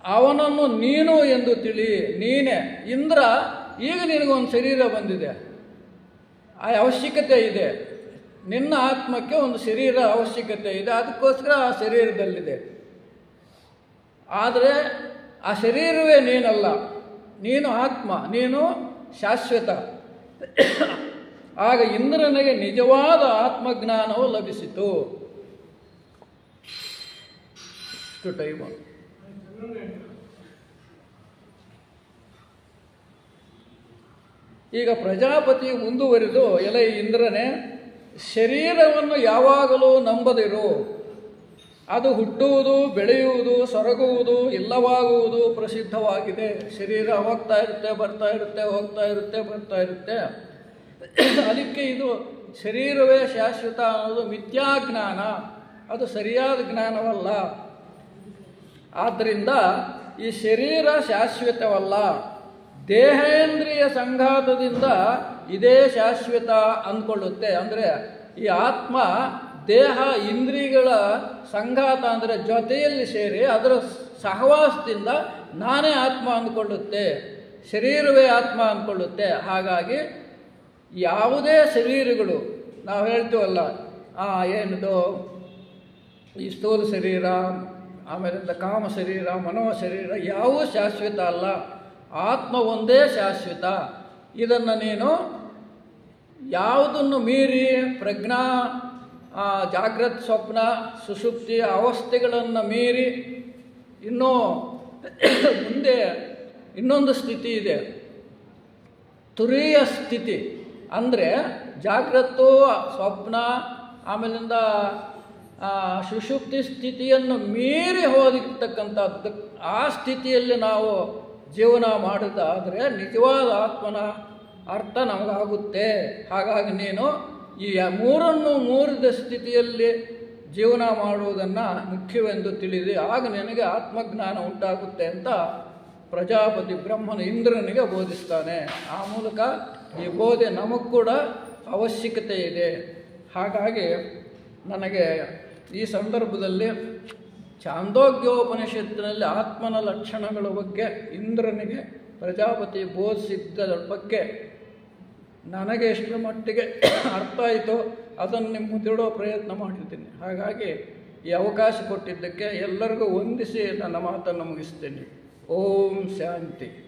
ಅವನನ್ನು ನೀನು ಎಂದು ತಿಳಿ. ನೀನೇ ಇಂದ್ರ, ಈಗ ನಿನಗೊಂದು ಶರೀರ ಬಂದಿದೆ, ಆ ಅವಶ್ಯಕತೆ ಇದೆ. ನಿನ್ನ ಆತ್ಮಕ್ಕೆ ಒಂದು ಶರೀರ ಅವಶ್ಯಕತೆ ಇದೆ, ಅದಕ್ಕೋಸ್ಕರ ಆ ಶರೀರದಲ್ಲಿದೆ. ಆದರೆ ಆ ಶರೀರವೇ ನೀನಲ್ಲ, ನೀನು ಆತ್ಮ, ನೀನು ಶಾಶ್ವತ. ಆಗ ಇಂದ್ರನಿಗೆ ನಿಜವಾದ ಆತ್ಮಜ್ಞಾನವು ಲಭಿಸಿತು. ಇಷ್ಟು ಟೈಮು. ಈಗ ಪ್ರಜಾಪತಿ ಮುಂದುವರಿದು, ಎಲೆ ಇಂದ್ರನೇ, ಶರೀರವನ್ನು ಯಾವಾಗಲೂ ನಂಬದಿರು. ಅದು ಹುಟ್ಟುವುದು, ಬೆಳೆಯುವುದು, ಸೊರಗುವುದು, ಇಲ್ಲವಾಗುವುದು ಪ್ರಸಿದ್ಧವಾಗಿದೆ. ಶರೀರ ಹೋಗ್ತಾ ಇರುತ್ತೆ, ಬರ್ತಾ ಇರುತ್ತೆ, ಹೋಗ್ತಾ ಇರುತ್ತೆ, ಬರ್ತಾ ಇರುತ್ತೆ. ಅದಕ್ಕೆ ಇದು ಶರೀರವೇ ಶಾಶ್ವತ ಅನ್ನೋದು ಮಿಥ್ಯಾಜ್ಞಾನ, ಅದು ಸರಿಯಾದ ಜ್ಞಾನವಲ್ಲ. ಆದ್ದರಿಂದ ಈ ಶರೀರ ಶಾಶ್ವತವಲ್ಲ. ದೇಹೇಂದ್ರಿಯ ಸಂಘಾತದಿಂದ ಇದೇ ಶಾಶ್ವತ ಅಂದ್ಕೊಳ್ಳುತ್ತೆ. ಅಂದರೆ ಈ ಆತ್ಮ ದೇಹ ಇಂದ್ರಿಯಗಳ ಸಂಘಾತ ಅಂದರೆ ಜೊತೆಯಲ್ಲಿ ಸೇರಿ ಅದರ ಸಹವಾಸದಿಂದ ನಾನೇ ಆತ್ಮ ಅಂದ್ಕೊಳ್ಳುತ್ತೆ, ಶರೀರವೇ ಆತ್ಮ ಅಂದ್ಕೊಳ್ಳುತ್ತೆ. ಹಾಗಾಗಿ ಯಾವುದೇ ಶರೀರಗಳು ನಾವು ಹೇಳ್ತೀವಲ್ಲ, ಏನಿದು ಈ ಸ್ಥೂಲ ಶರೀರ, ಆಮೇಲಿಂದ ಕಾಮ ಶರೀರ, ಮನೋ ಶರೀರ, ಯಾವುವು ಶಾಶ್ವತ ಅಲ್ಲ. ಆತ್ಮ ಒಂದೇ ಶಾಶ್ವತ. ಇದನ್ನು ನೀನು ಯಾವುದನ್ನು ಮೀರಿ ಪ್ರಜ್ಞಾ, ಜಾಗ್ರತ್, ಸ್ವಪ್ನ, ಸುಷುಪ್ತಿ ಅವಸ್ಥೆಗಳನ್ನು ಮೀರಿ ಇನ್ನೂ ಮುಂದೆ ಇನ್ನೊಂದು ಸ್ಥಿತಿ ಇದೆ, ತುರೀಯ ಸ್ಥಿತಿ. ಅಂದರೆ ಜಾಗ್ರತ್ತು, ಸ್ವಪ್ನ, ಆಮೇಲಿಂದ ಸುಷುಪ್ತಿ ಸ್ಥಿತಿಯನ್ನು ಮೀರಿ ಹೋಗಿರ್ತಕ್ಕಂಥದ್ದು. ಆ ಸ್ಥಿತಿಯಲ್ಲಿ ನಾವು ಜೀವನ ಮಾಡೋದಾದರೆ ನಿಜವಾದ ಆತ್ಮನ ಅರ್ಥ ನಮಗಾಗುತ್ತೆ. ಹಾಗಾಗಿ ನೀನು ಈ ಮೂರನ್ನು ಮೂರಿದ ಸ್ಥಿತಿಯಲ್ಲಿ ಜೀವನ ಮಾಡುವುದನ್ನು ಮುಖ್ಯವೆಂದು ತಿಳಿದು ಆಗ ನಿನಗೆ ಆತ್ಮಜ್ಞಾನ ಉಂಟಾಗುತ್ತೆ ಅಂತ ಪ್ರಜಾಪತಿ ಬ್ರಹ್ಮನು ಇಂದ್ರನಿಗೆ ಬೋಧಿಸ್ತಾನೆ. ಆ ಮೂಲಕ ಈ ಬೋಧೆ ನಮಗೆ ಕೂಡ ಅವಶ್ಯಕತೆ ಇದೆ. ಹಾಗಾಗಿ ನನಗೆ ಈ ಸಂದರ್ಭದಲ್ಲಿ ಛಾಂದೋಗ್ಯೋಪನಿಷತ್ತಿನಲ್ಲಿ ಆತ್ಮನ ಲಕ್ಷಣಗಳ ಬಗ್ಗೆ ಇಂದ್ರನಿಗೆ ಪ್ರಜಾಪತಿ ಬೋಧಿಸಿದ್ದರ ಬಗ್ಗೆ ನನಗೆ ಎಷ್ಟರ ಮಟ್ಟಿಗೆ ಅರ್ಥ ಆಯಿತೋ ಅದನ್ನು ನಿಮ್ಮ ಮುಂದಿಡೋ ಪ್ರಯತ್ನ ಮಾಡಿದ್ದೀನಿ. ಹಾಗಾಗಿ ಈ ಅವಕಾಶ ಕೊಟ್ಟಿದ್ದಕ್ಕೆ ಎಲ್ಲರಿಗೂ ವಂದಿಸಿ ನನ್ನ ಮಾತನ್ನು ಮುಗಿಸ್ತೇನೆ. ಓಂ ಶಾಂತಿ.